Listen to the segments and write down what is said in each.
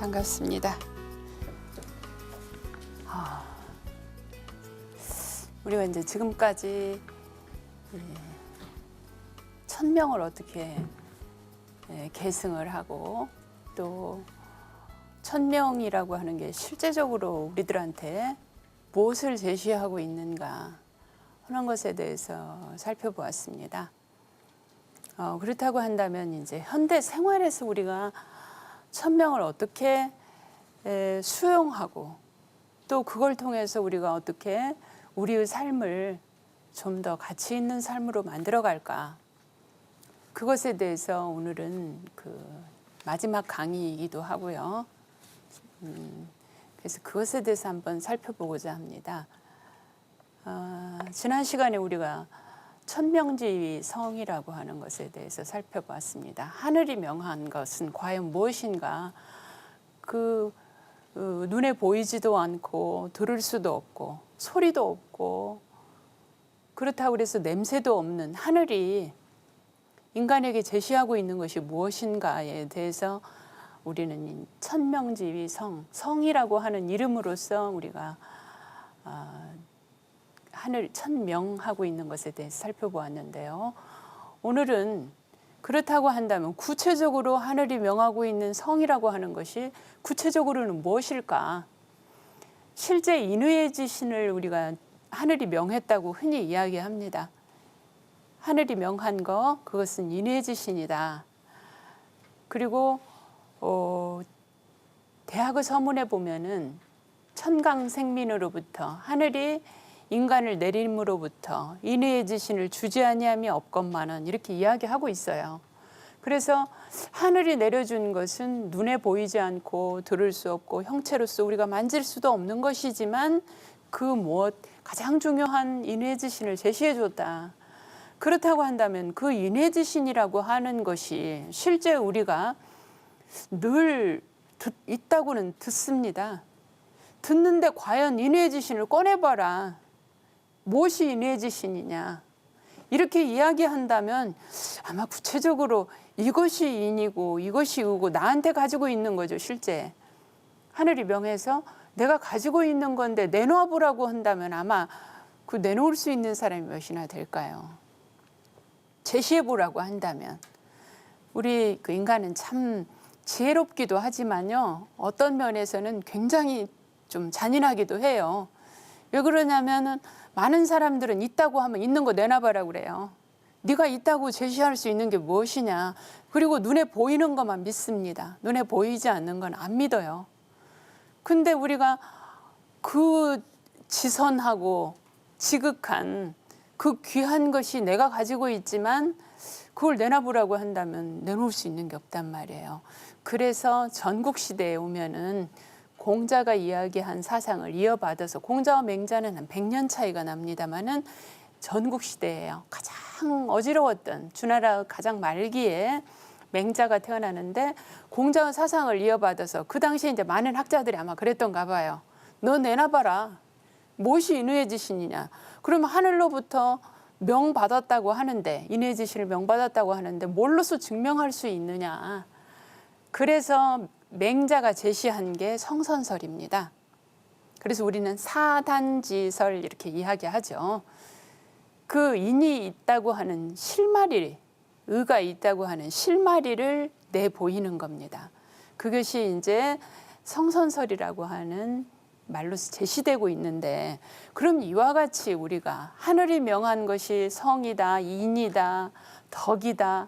반갑습니다. 우리가 이제 지금까지 1000명을 어떻게 계승을 하고 또 1000명이라고 하는 게 실제적으로 우리들한테 무엇을 제시하고 있는가 하는 것에 대해서 살펴보았습니다. 그렇다고 한다면 이제 현대 생활에서 우리가 1000명을 어떻게 수용하고 또 그걸 통해서 우리가 어떻게 우리의 삶을 좀 더 가치 있는 삶으로 만들어 갈까, 그것에 대해서 오늘은 그 마지막 강의이기도 하고요. 그래서 그것에 대해서 한번 살펴보고자 합니다. 지난 시간에 우리가 천명지위 성이라고 하는 것에 대해서 살펴봤습니다. 하늘이 명한 것은 과연 무엇인가? 눈에 보이지도 않고 들을 수도 없고 소리도 없고 그렇다고 그래서 냄새도 없는 하늘이 인간에게 제시하고 있는 것이 무엇인가에 대해서 우리는 천명지위 성이라고 하는 이름으로서 우리가 하늘 천명하고 있는 것에 대해서 살펴보았는데요. 오늘은 그렇다고 한다면 구체적으로 하늘이 명하고 있는 성이라고 하는 것이 구체적으로는 무엇일까? 실제 인의의 지신을 우리가 하늘이 명했다고 흔히 이야기합니다. 하늘이 명한 거, 그것은 인의의 지신이다. 그리고 대학의 서문에 보면은 천강생민으로부터 하늘이 인간을 내림으로부터 인의의 지신을 주지 아니함이 없건만은 이렇게 이야기하고 있어요. 그래서 하늘이 내려준 것은 눈에 보이지 않고 들을 수 없고 형체로서 우리가 만질 수도 없는 것이지만 그 무엇 가장 중요한 인의의 지신을 제시해 줬다. 그렇다고 한다면 그 인의의 지신이라고 하는 것이 실제 우리가 늘 있다고는 듣습니다. 듣는데 과연 인의의 지신을 꺼내봐라. 무엇이 인의의 지신이냐? 이렇게 이야기한다면 아마 구체적으로 이것이 인이고 이것이 의고 나한테 가지고 있는 거죠. 실제 하늘이 명해서 내가 가지고 있는 건데 내놓아보라고 한다면 아마 그 내놓을 수 있는 사람이 몇이나 될까요? 제시해보라고 한다면 우리 그 인간은 참 지혜롭기도 하지만요, 어떤 면에서는 굉장히 좀 잔인하기도 해요. 왜 그러냐면은 많은 사람들은 있다고 하면 있는 거 내놔봐라 그래요. 네가 있다고 제시할 수 있는 게 무엇이냐. 그리고 눈에 보이는 것만 믿습니다. 눈에 보이지 않는 건 안 믿어요. 근데 우리가 그 지선하고 지극한 그 귀한 것이 내가 가지고 있지만 그걸 내놔보라고 한다면 내놓을 수 있는 게 없단 말이에요. 그래서 전국시대에 오면은 공자가 이야기한 사상을 이어받아서, 공자와 맹자는 한 100년 차이가 납니다만은 전국시대예요. 가장 어지러웠던 주나라 가장 말기에 맹자가 태어나는데 공자의 사상을 이어받아서 그 당시에 이제 많은 학자들이 아마 그랬던가 봐요. 너 내놔봐라. 무엇이 인의의 지신이냐. 그러면 하늘로부터 명받았다고 하는데, 인의의 지신을 명받았다고 하는데 뭘로서 증명할 수 있느냐. 그래서 맹자가 제시한 게 성선설입니다. 그래서 우리는 사단지설 이렇게 이야기하죠. 그 인이 있다고 하는 실마리, 의가 있다고 하는 실마리를 내보이는 겁니다. 그것이 이제 성선설이라고 하는 말로 제시되고 있는데, 그럼 이와 같이 우리가 하늘이 명한 것이 성이다, 인이다, 덕이다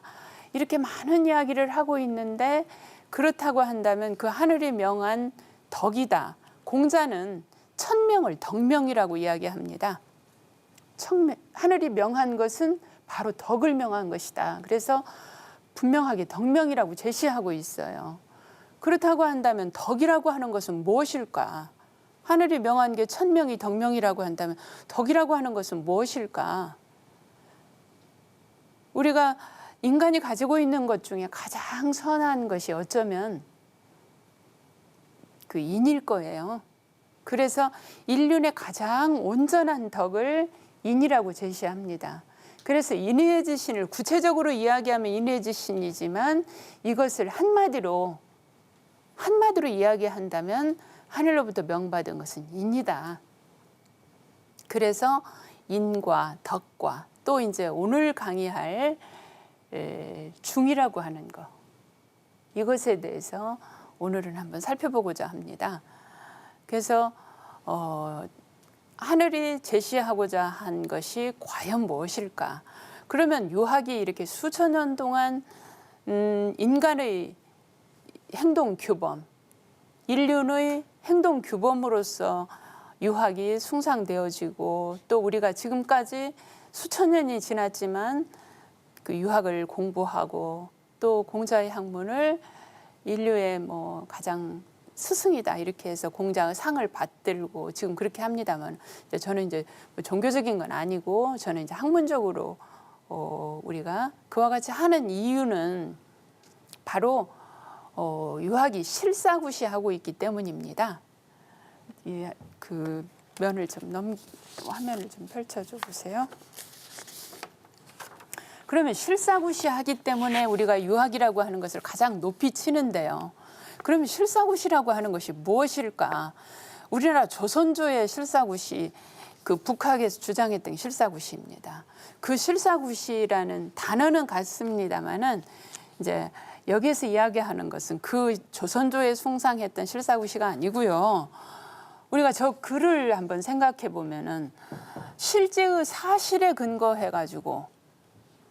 이렇게 많은 이야기를 하고 있는데, 그렇다고 한다면 그 하늘이 명한 덕이다. 공자는 천명을 덕명이라고 이야기합니다. 하늘이 명한 것은 바로 덕을 명한 것이다. 그래서 분명하게 덕명이라고 제시하고 있어요. 그렇다고 한다면 덕이라고 하는 것은 무엇일까? 하늘이 명한 게 천명이 덕명이라고 한다면 덕이라고 하는 것은 무엇일까? 우리가 인간이 가지고 있는 것 중에 가장 선한 것이 어쩌면 그 인일 거예요. 그래서 인륜의 가장 온전한 덕을 인이라고 제시합니다. 그래서 인의의 지신을 구체적으로 이야기하면 인의의 지신이지만 이것을 한마디로 한마디로 이야기한다면 하늘로부터 명받은 것은 인이다. 그래서 인과 덕과 또 이제 오늘 강의할 중이라고 하는 것, 이것에 대해서 오늘은 한번 살펴보고자 합니다. 그래서 하늘이 제시하고자 한 것이 과연 무엇일까? 그러면 유학이 이렇게 수천 년 동안 인간의 행동 규범, 인륜의 행동 규범으로서 유학이 숭상되어지고 또 우리가 지금까지 수천 년이 지났지만 그 유학을 공부하고 또 공자의 학문을 인류의 뭐 가장 스승이다 이렇게 해서 공자의 상을 받들고 지금 그렇게 합니다만, 저는 이제 뭐 종교적인 건 아니고 저는 이제 학문적으로 우리가 그와 같이 하는 이유는 바로 유학이 실사구시하고 있기 때문입니다. 그 면을 좀 화면을 좀 펼쳐줘 보세요. 그러면 실사구시하기 때문에 우리가 유학이라고 하는 것을 가장 높이 치는데요. 그러면 실사구시라고 하는 것이 무엇일까? 우리나라 조선조의 실사구시, 그 북학에서 주장했던 실사구시입니다. 그 실사구시라는 단어는 같습니다만은 이제 여기에서 이야기하는 것은 그 조선조에 숭상했던 실사구시가 아니고요. 우리가 저 글을 한번 생각해 보면은 실제의 사실에 근거해 가지고,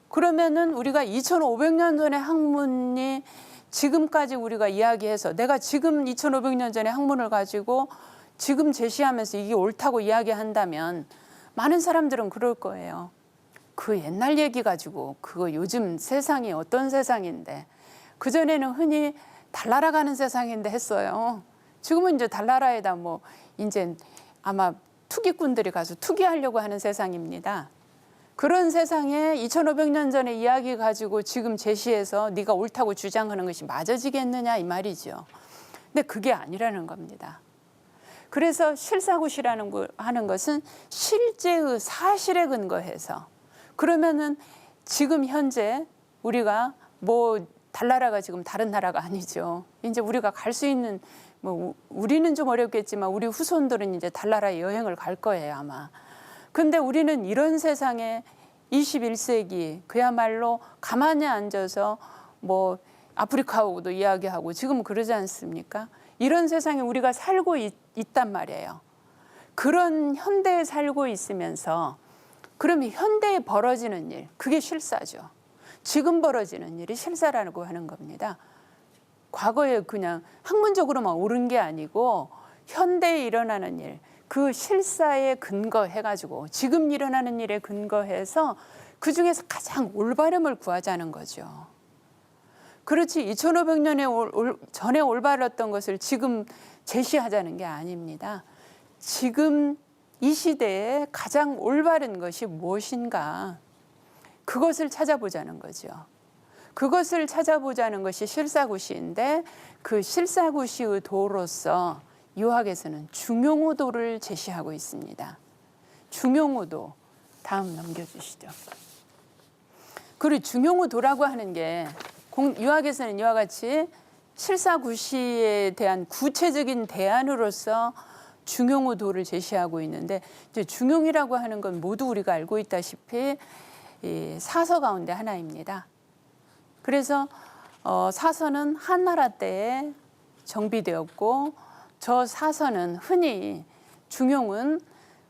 그러면은 우리가 2500년 전의 학문이 지금까지 우리가 이야기해서 내가 지금 2500년 전의 학문을 가지고 지금 제시하면서 이게 옳다고 이야기한다면 많은 사람들은 그럴 거예요. 그 옛날 얘기 가지고 그거 요즘 세상이 어떤 세상인데, 그전에는 흔히 달나라 가는 세상인데 했어요. 지금은 이제 달나라에다 뭐 이제 아마 투기꾼들이 가서 투기하려고 하는 세상입니다. 그런 세상에 2500년 전의 이야기 가지고 지금 제시해서 네가 옳다고 주장하는 것이 맞아지겠느냐 이 말이죠. 근데 그게 아니라는 겁니다. 그래서 실사구시라는 거 하는 것은 실제의 사실에 근거해서, 그러면은 지금 현재 우리가 뭐 달나라가 지금 다른 나라가 아니죠. 이제 우리가 갈 수 있는, 뭐 우리는 좀 어렵겠지만 우리 후손들은 이제 달나라에 여행을 갈 거예요 아마. 근데 우리는 이런 세상에 21세기 그야말로 가만히 앉아서 뭐 아프리카하고도 이야기하고 지금 그러지 않습니까? 이런 세상에 우리가 살고 있단 말이에요. 그런 현대에 살고 있으면서 그러면 현대에 벌어지는 일, 그게 실사죠. 지금 벌어지는 일이 실사라고 하는 겁니다. 과거에 그냥 학문적으로만 옳은 게 아니고 현대에 일어나는 일, 그 실사에 근거해가지고 지금 일어나는 일에 근거해서 그 중에서 가장 올바름을 구하자는 거죠. 그렇지 2500년에 전에 올바랐던 것을 지금 제시하자는 게 아닙니다. 지금 이 시대에 가장 올바른 것이 무엇인가, 그것을 찾아보자는 거죠. 그것을 찾아보자는 것이 실사구시인데, 그 실사구시의 도로서 유학에서는 중용호도를 제시하고 있습니다. 중용호도, 다음 넘겨주시죠. 그리고 중용호도라고 하는 게 유학에서는 이와 같이 실사구시에 대한 구체적인 대안으로서 중용호도를 제시하고 있는데, 이제 중용이라고 하는 건 모두 우리가 알고 있다시피 이 사서 가운데 하나입니다. 그래서 사서는 한나라 때에 정비되었고, 저 사서는 흔히 중용은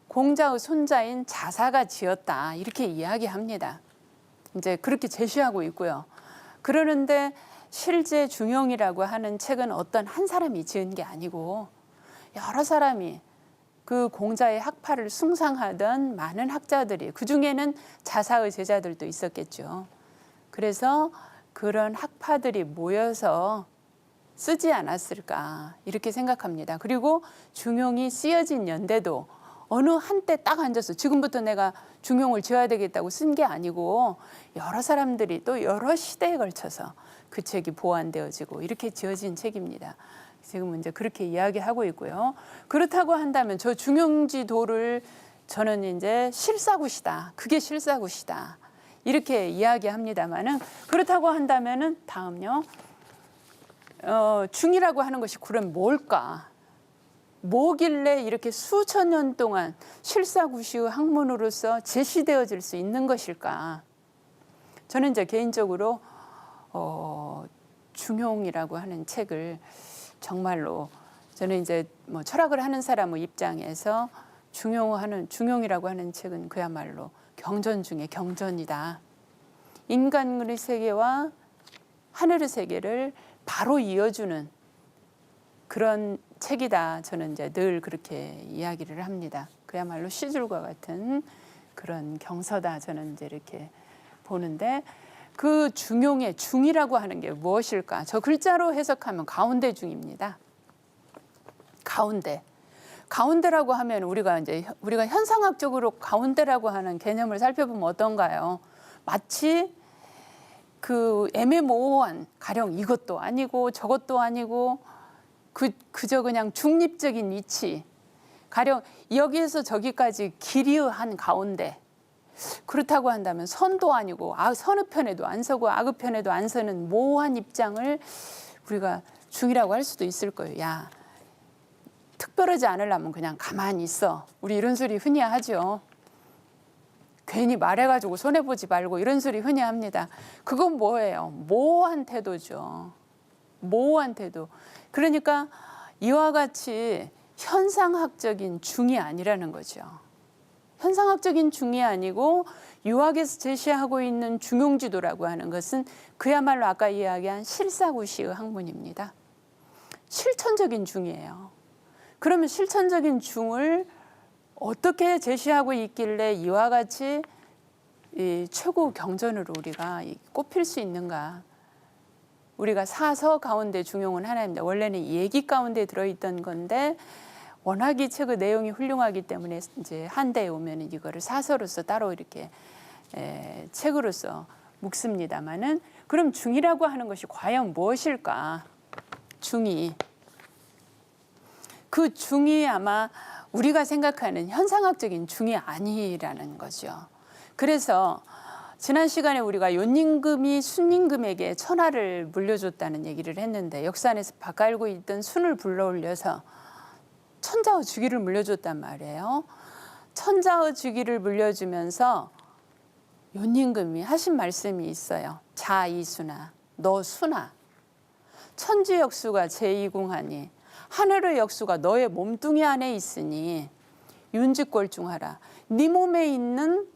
공자의 손자인 자사가 지었다 이렇게 이야기합니다. 이제 그렇게 제시하고 있고요. 그러는데 실제 중용이라고 하는 책은 어떤 한 사람이 지은 게 아니고 여러 사람이 그 공자의 학파를 숭상하던 많은 학자들이, 그중에는 자사의 제자들도 있었겠죠. 그래서 그런 학파들이 모여서 쓰지 않았을까 이렇게 생각합니다. 그리고 중용이 쓰여진 연대도 어느 한때 딱 앉아서 지금부터 내가 중용을 지어야 되겠다고 쓴 게 아니고 여러 사람들이 또 여러 시대에 걸쳐서 그 책이 보완되어지고 이렇게 지어진 책입니다. 지금은 이제 그렇게 이야기하고 있고요. 그렇다고 한다면 저 중용지도를 저는 이제 실사구시다, 그게 실사구시다 이렇게 이야기합니다만은, 그렇다고 한다면은 다음요. 중이라고 하는 것이 그럼 뭘까? 뭐길래 이렇게 수천 년 동안 실사구시의 학문으로서 제시되어질 수 있는 것일까? 저는 이제 개인적으로 중용이라고 하는 책을 정말로 저는 이제 뭐 철학을 하는 사람의 입장에서 중용이라고 하는 책은 그야말로 경전 중에 경전이다. 인간의 세계와 하늘의 세계를 바로 이어주는 그런 책이다. 저는 이제 늘 그렇게 이야기를 합니다. 그야말로 시줄과 같은 그런 경서다. 저는 이제 이렇게 보는데 그 중용의 중이라고 하는 게 무엇일까? 저 글자로 해석하면 가운데 중입니다. 가운데. 가운데라고 하면 우리가 현상학적으로 가운데라고 하는 개념을 살펴보면 어떤가요? 마치 그 애매모호한 가령 이것도 아니고 저것도 아니고 그저 그냥 중립적인 위치. 가령 여기에서 저기까지 길이의 한 가운데. 그렇다고 한다면 선도 아니고 선의 편에도 안 서고 악의 편에도 안 서는 모호한 입장을 우리가 중이라고 할 수도 있을 거예요. 야, 특별하지 않으려면 그냥 가만히 있어. 우리 이런 소리 흔히 하죠. 괜히 말해가지고 손해보지 말고 이런 소리 흔히 합니다. 그건 뭐예요? 모호한 태도죠. 모호한 태도. 그러니까 이와 같이 현상학적인 중이 아니라는 거죠. 현상학적인 중이 아니고 유학에서 제시하고 있는 중용지도라고 하는 것은 그야말로 아까 이야기한 실사구시의 학문입니다. 실천적인 중이에요. 그러면 실천적인 중을 어떻게 제시하고 있길래 이와 같이 이 최고 경전으로 우리가 꼽힐 수 있는가? 우리가 사서 가운데 중용은 하나입니다. 원래는 얘기 가운데 들어있던 건데 워낙 이 책의 내용이 훌륭하기 때문에 이제 한대에 오면 이거를 사서로서 따로 이렇게 책으로서 묵습니다만은 그럼 중이라고 하는 것이 과연 무엇일까? 중이. 그 중이 아마 우리가 생각하는 현상학적인 중이 아니라는 거죠. 그래서 지난 시간에 우리가 욘임금이 순임금에게 천하를 물려줬다는 얘기를 했는데 역사 안에서 바깔고 있던 순을 불러올려서 천자의 주기를 물려줬단 말이에요. 천자의 주기를 물려주면서 욘임금이 하신 말씀이 있어요. 자 이순아, 너 순아, 천지역수가 제2궁하니 하늘의 역수가 너의 몸뚱이 안에 있으니 윤직골중하라. 네 몸에 있는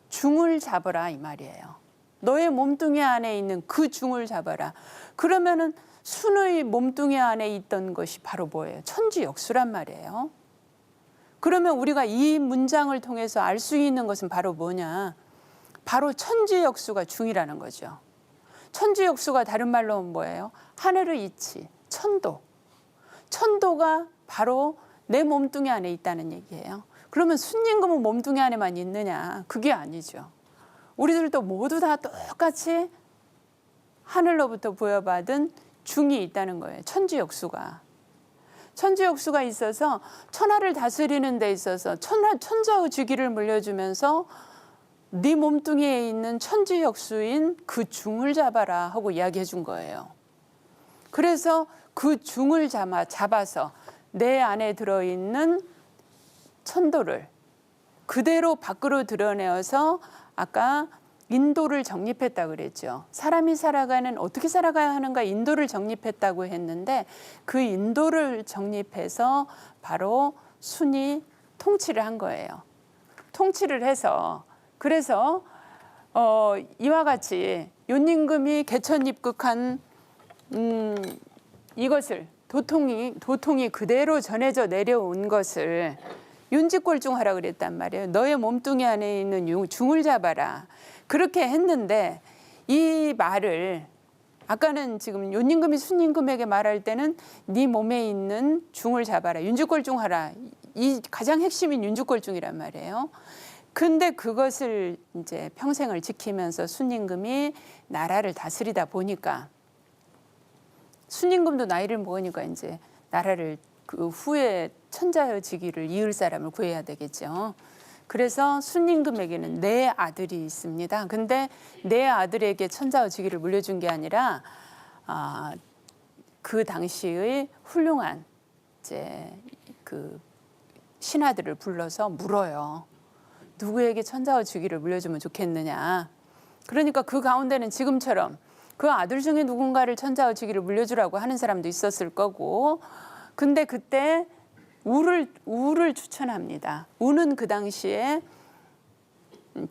중을 잡아라 이 말이에요. 너의 몸뚱이 안에 있는 그 중을 잡아라. 그러면은 순의 몸뚱이 안에 있던 것이 바로 뭐예요? 천지역수란 말이에요. 그러면 우리가 이 문장을 통해서 알 수 있는 것은 바로 뭐냐? 바로 천지역수가 중이라는 거죠. 천지역수가 다른 말로 뭐예요? 하늘의 이치, 천도. 천도가 바로 내 몸뚱이 안에 있다는 얘기예요. 그러면 순임금은 몸뚱이 안에만 있느냐? 그게 아니죠. 우리들도 모두 다 똑같이 하늘로부터 부여받은 중이 있다는 거예요. 천지역수가. 천지역수가 있어서 천하를 다스리는 데 있어서 천자의 주기를 물려주면서 네 몸뚱이에 있는 천지역수인 그 중을 잡아라 하고 이야기해 준 거예요. 그래서 그 중을 잡아서 내 안에 들어있는 천도를 그대로 밖으로 드러내어서 아까 인도를 정립했다고 그랬죠. 사람이 살아가는 어떻게 살아가야 하는가 인도를 정립했다고 했는데 그 인도를 정립해서 바로 순이 통치를 한 거예요. 통치를 해서 그래서 이와 같이 욘임금이 개천입국한 이것을 도통이 그대로 전해져 내려온 것을 윤직골중하라 그랬단 말이에요. 너의 몸뚱이 안에 있는 중을 잡아라. 그렇게 했는데 이 말을 아까는 지금 욘임금이 순임금에게 말할 때는 네 몸에 있는 중을 잡아라. 윤직골중하라. 이 가장 핵심인 윤직골중이란 말이에요. 근데 그것을 이제 평생을 지키면서 순임금이 나라를 다스리다 보니까 순임금도 나이를 먹으니까 이제 나라를 그 후에 천자의 직위를 이을 사람을 구해야 되겠죠. 그래서 순임금에게는 네 아들이 있습니다. 근데 네 아들에게 천자의 직위를 물려준 게 아니라 그 당시의 훌륭한 이제 그 신하들을 불러서 물어요. 누구에게 천자의 직위를 물려주면 좋겠느냐. 그러니까 그 가운데는 지금처럼 그 아들 중에 누군가를 천자의 직위를 물려주라고 하는 사람도 있었을 거고, 근데 그때 우를 추천합니다. 우는 그 당시에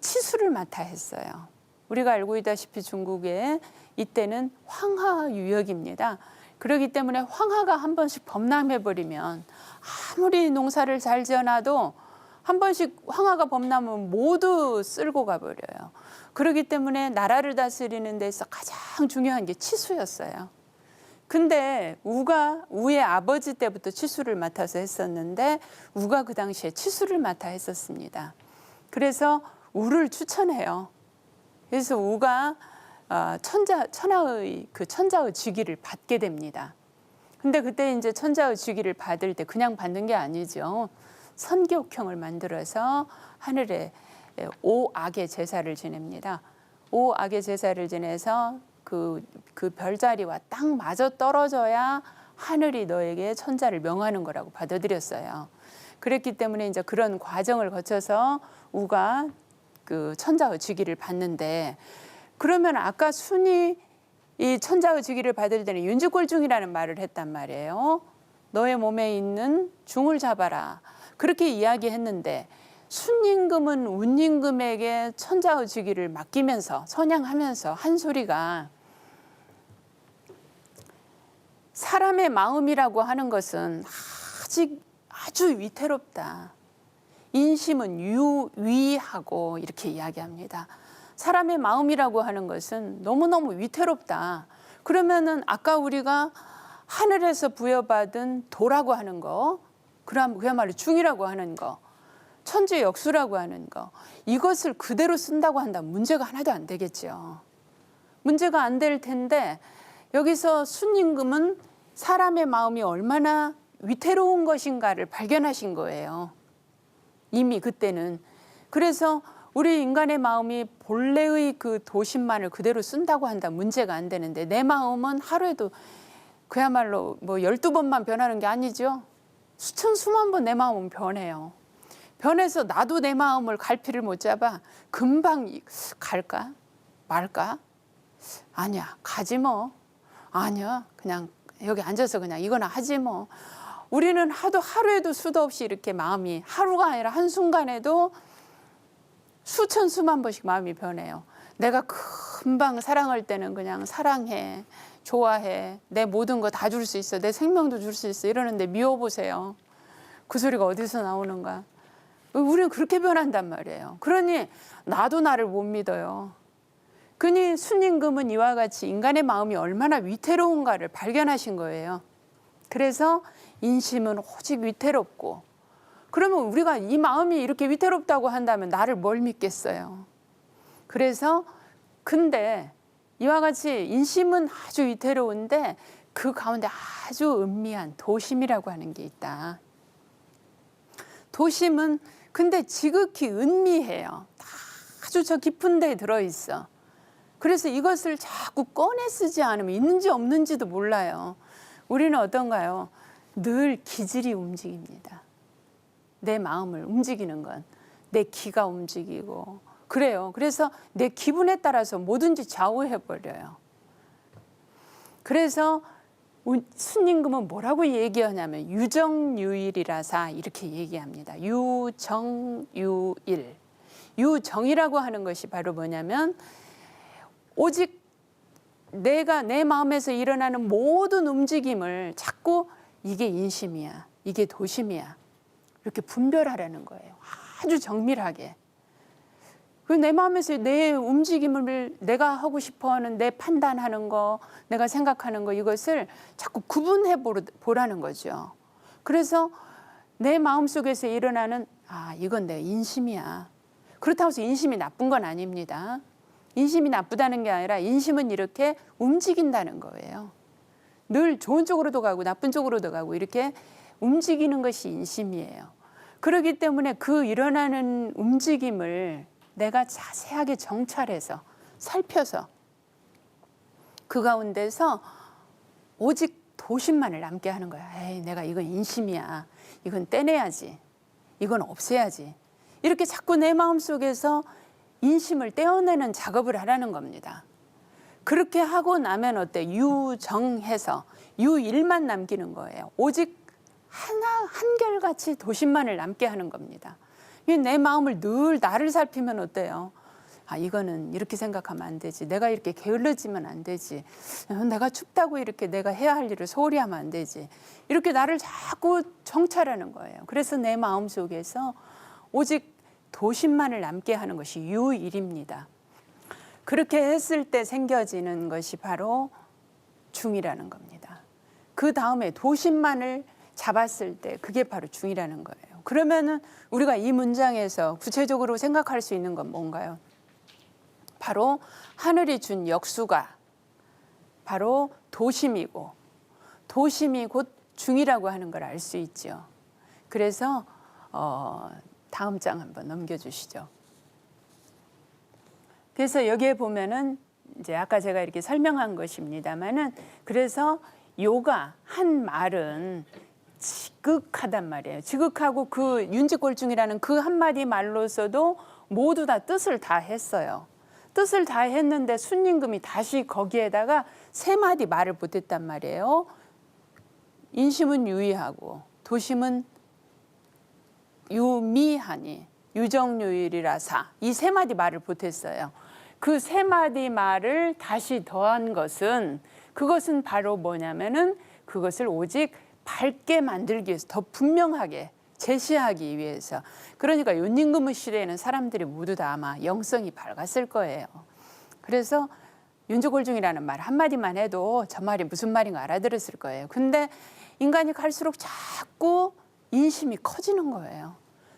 치수를 맡아 했어요. 우리가 알고 있다시피 중국에 이때는 황하 유역입니다. 그렇기 때문에 황하가 한 번씩 범람해버리면 아무리 농사를 잘 지어놔도 한 번씩 황하가 범람하면 모두 쓸고 가버려요. 그렇기 때문에 나라를 다스리는 데서 가장 중요한 게 치수였어요. 근데 우의 아버지 때부터 치수를 맡아서 했었는데 우가 그 당시에 치수를 맡아 했었습니다. 그래서 우를 추천해요. 그래서 우가 천하의 그 천자의 직위를 받게 됩니다. 근데 그때 이제 천자의 직위를 받을 때 그냥 받는 게 아니죠. 선교형을 만들어서 하늘에 오악의 제사를 지냅니다. 오악의 제사를 지내서 그 별자리와 딱 맞아 떨어져야 하늘이 너에게 천자를 명하는 거라고 받아들였어요. 그랬기 때문에 이제 그런 과정을 거쳐서 우가 그 천자의 직위를 받는데, 그러면 아까 순이 이 천자의 직위를 받을 때는 윤직골중이라는 말을 했단 말이에요. 너의 몸에 있는 중을 잡아라. 그렇게 이야기했는데 순임금은 운임금에게 천자의 직위를 맡기면서 선양하면서 한 소리가, 사람의 마음이라고 하는 것은 아직 아주 위태롭다. 인심은 유위하고 이렇게 이야기합니다. 사람의 마음이라고 하는 것은 너무너무 위태롭다. 그러면은 아까 우리가 하늘에서 부여받은 도라고 하는 거, 그야말로 중이라고 하는 거, 천지역수라고 하는 거, 이것을 그대로 쓴다고 한다면 문제가 하나도 안 되겠죠. 문제가 안 될 텐데 여기서 순임금은 사람의 마음이 얼마나 위태로운 것인가를 발견하신 거예요. 이미 그때는. 그래서 우리 인간의 마음이 본래의 그 도심만을 그대로 쓴다고 한다면 문제가 안 되는데, 내 마음은 하루에도 그야말로 뭐 12번만 변하는 게 아니죠. 수천 수만 번 내 마음은 변해요. 변해서 나도 내 마음을 갈피를 못 잡아. 금방 갈까 말까? 아니야, 가지 뭐. 아니야, 그냥 여기 앉아서 그냥 이거나 하지 뭐. 우리는 하루에도 수도 없이 이렇게 마음이, 하루가 아니라 한순간에도 수천 수만 번씩 마음이 변해요. 내가 금방 사랑할 때는 그냥 사랑해, 좋아해, 내 모든 거 다 줄 수 있어, 내 생명도 줄 수 있어 이러는데 미워보세요. 그 소리가 어디서 나오는가. 우리는 그렇게 변한단 말이에요. 그러니 나도 나를 못 믿어요. 그니 순임금은 이와 같이 인간의 마음이 얼마나 위태로운가를 발견하신 거예요. 그래서 인심은 오직 위태롭고, 그러면 우리가 이 마음이 이렇게 위태롭다고 한다면 나를 뭘 믿겠어요. 그래서 근데 이와 같이 인심은 아주 위태로운데 그 가운데 아주 은미한 도심이라고 하는 게 있다. 도심은 근데 지극히 은미해요. 아주 저 깊은 데에 들어있어. 그래서 이것을 자꾸 꺼내 쓰지 않으면 있는지 없는지도 몰라요. 우리는 어떤가요? 늘 기질이 움직입니다. 내 마음을 움직이는 건 내 기가 움직이고 그래요. 그래서 내 기분에 따라서 뭐든지 좌우해버려요. 그래서 순임금은 뭐라고 얘기하냐면 유정유일이라사 이렇게 얘기합니다. 유정유일. 유정이라고 하는 것이 바로 뭐냐면 오직 내가 내 마음에서 일어나는 모든 움직임을 자꾸 이게 인심이야, 이게 도심이야 이렇게 분별하라는 거예요. 아주 정밀하게. 내 마음에서 내 움직임을 내가 하고 싶어하는 내 판단하는 거, 내가 생각하는 거 이것을 자꾸 구분해 보라는 거죠. 그래서 내 마음속에서 일어나는 이건 내 인심이야. 그렇다고 해서 인심이 나쁜 건 아닙니다. 인심이 나쁘다는 게 아니라 인심은 이렇게 움직인다는 거예요. 늘 좋은 쪽으로도 가고 나쁜 쪽으로도 가고 이렇게 움직이는 것이 인심이에요. 그렇기 때문에 그 일어나는 움직임을 내가 자세하게 정찰해서 살펴서 그 가운데서 오직 도심만을 남게 하는 거야. 에이, 내가 이건 인심이야. 이건 떼내야지. 이건 없애야지. 이렇게 자꾸 내 마음속에서 인심을 떼어내는 작업을 하라는 겁니다. 그렇게 하고 나면 어때? 유정해서 유일만 남기는 거예요. 오직 한결같이 도심만을 남게 하는 겁니다. 내 마음을 늘 나를 살피면 어때요? 아, 이거는 이렇게 생각하면 안 되지. 내가 이렇게 게을러지면 안 되지. 내가 춥다고 이렇게 내가 해야 할 일을 소홀히 하면 안 되지. 이렇게 나를 자꾸 정찰하는 거예요. 그래서 내 마음속에서 오직 도심만을 남게 하는 것이 유일입니다. 그렇게 했을 때 생겨지는 것이 바로 중이라는 겁니다. 그 다음에 도심만을 잡았을 때 그게 바로 중이라는 거예요. 그러면은 우리가 이 문장에서 구체적으로 생각할 수 있는 건 뭔가요? 바로 하늘이 준 역수가 바로 도심이고 도심이 곧 중이라고 하는 걸 알 수 있죠. 그래서 다음 장 한번 넘겨주시죠. 그래서 여기에 보면은 이제 아까 제가 이렇게 설명한 것입니다만은 그래서 요가 한 말은 지극하단 말이에요. 지극하고 그 윤지꼴중이라는 그 한마디 말로서도 모두 다 뜻을 다 했어요. 뜻을 다 했는데 순임금이 다시 거기에다가 세 마디 말을 보탰단 말이에요. 인심은 유의하고 도심은 유미하니 유정유일이라사 이 세 마디 말을 보탰어요. 그 세 마디 말을 다시 더한 것은 그것은 바로 뭐냐면은 그것을 오직 밝게 만들기 위해서 더 분명하게 제시하기 위해서. 그러니까 윤임금 시대에는 사람들이 모두 다 아마 영성이 밝았을 거예요. 그래서 윤지꼴중이라는 말 한마디만 해도 저 말이 무슨 말인가 알아들었을 거예요. 근데 인간이 갈수록 자꾸 인심이 커지는 거예요.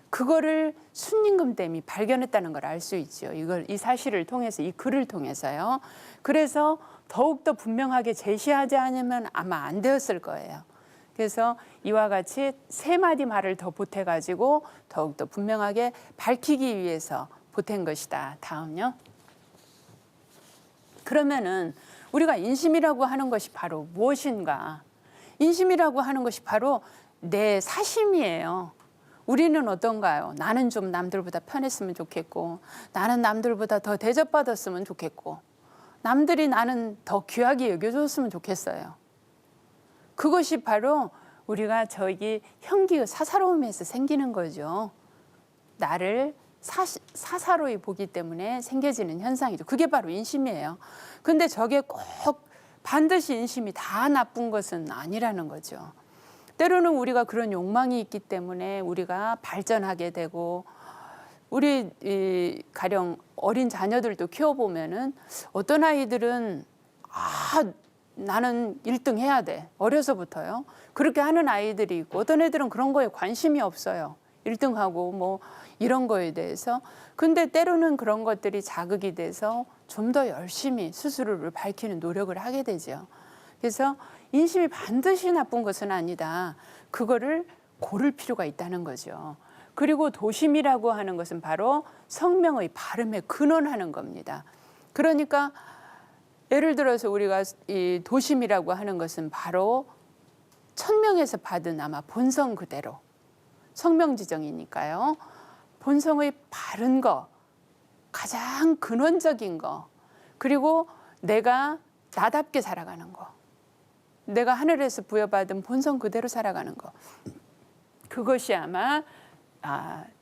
그거를 순임금 댐이 발견했다는 걸 알 수 있죠. 이 사실을 통해서 이 글을 통해서요. 그래서 더욱더 분명하게 제시하지 않으면 아마 안 되었을 거예요. 그래서 이와 같이 세 마디 말을 더 보태가지고 더욱더 분명하게 밝히기 위해서 보탠 것이다. 다음요. 그러면은 우리가 인심이라고 하는 것이 바로 무엇인가? 인심이라고 하는 것이 바로 내 사심이에요. 우리는 어떤가요? 나는 좀 남들보다 편했으면 좋겠고 나는 남들보다 더 대접받았으면 좋겠고 남들이 나는 더 귀하게 여겨줬으면 좋겠어요. 그것이 바로 우리가 저기 형기의 사사로움에서 생기는 거죠. 나를 사사로이 보기 때문에 생겨지는 현상이죠. 그게 바로 인심이에요. 근데 저게 꼭 반드시 인심이 다 나쁜 것은 아니라는 거죠. 때로는 우리가 그런 욕망이 있기 때문에 우리가 발전하게 되고 우리 가령 어린 자녀들도 키워보면은 어떤 아이들은 나는 1등 해야 돼. 어려서부터요. 그렇게 하는 아이들이 있고 어떤 애들은 그런 거에 관심이 없어요. 1등하고 뭐 이런 거에 대해서. 근데 때로는 그런 것들이 자극이 돼서 좀 더 열심히 스스로를 밝히는 노력을 하게 되죠. 그래서 인심이 반드시 나쁜 것은 아니다. 그거를 고를 필요가 있다는 거죠. 그리고 도심이라고 하는 것은 바로 성명의 발음에 근원하는 겁니다. 그러니까 예를 들어서 우리가 이 도심이라고 하는 것은 바로 천명에서 받은 아마 본성 그대로 성명지정이니까요. 본성의 바른 거, 가장 근원적인 거, 그리고 내가 나답게 살아가는 거, 내가 하늘에서 부여받은 본성 그대로 살아가는 거, 그것이 아마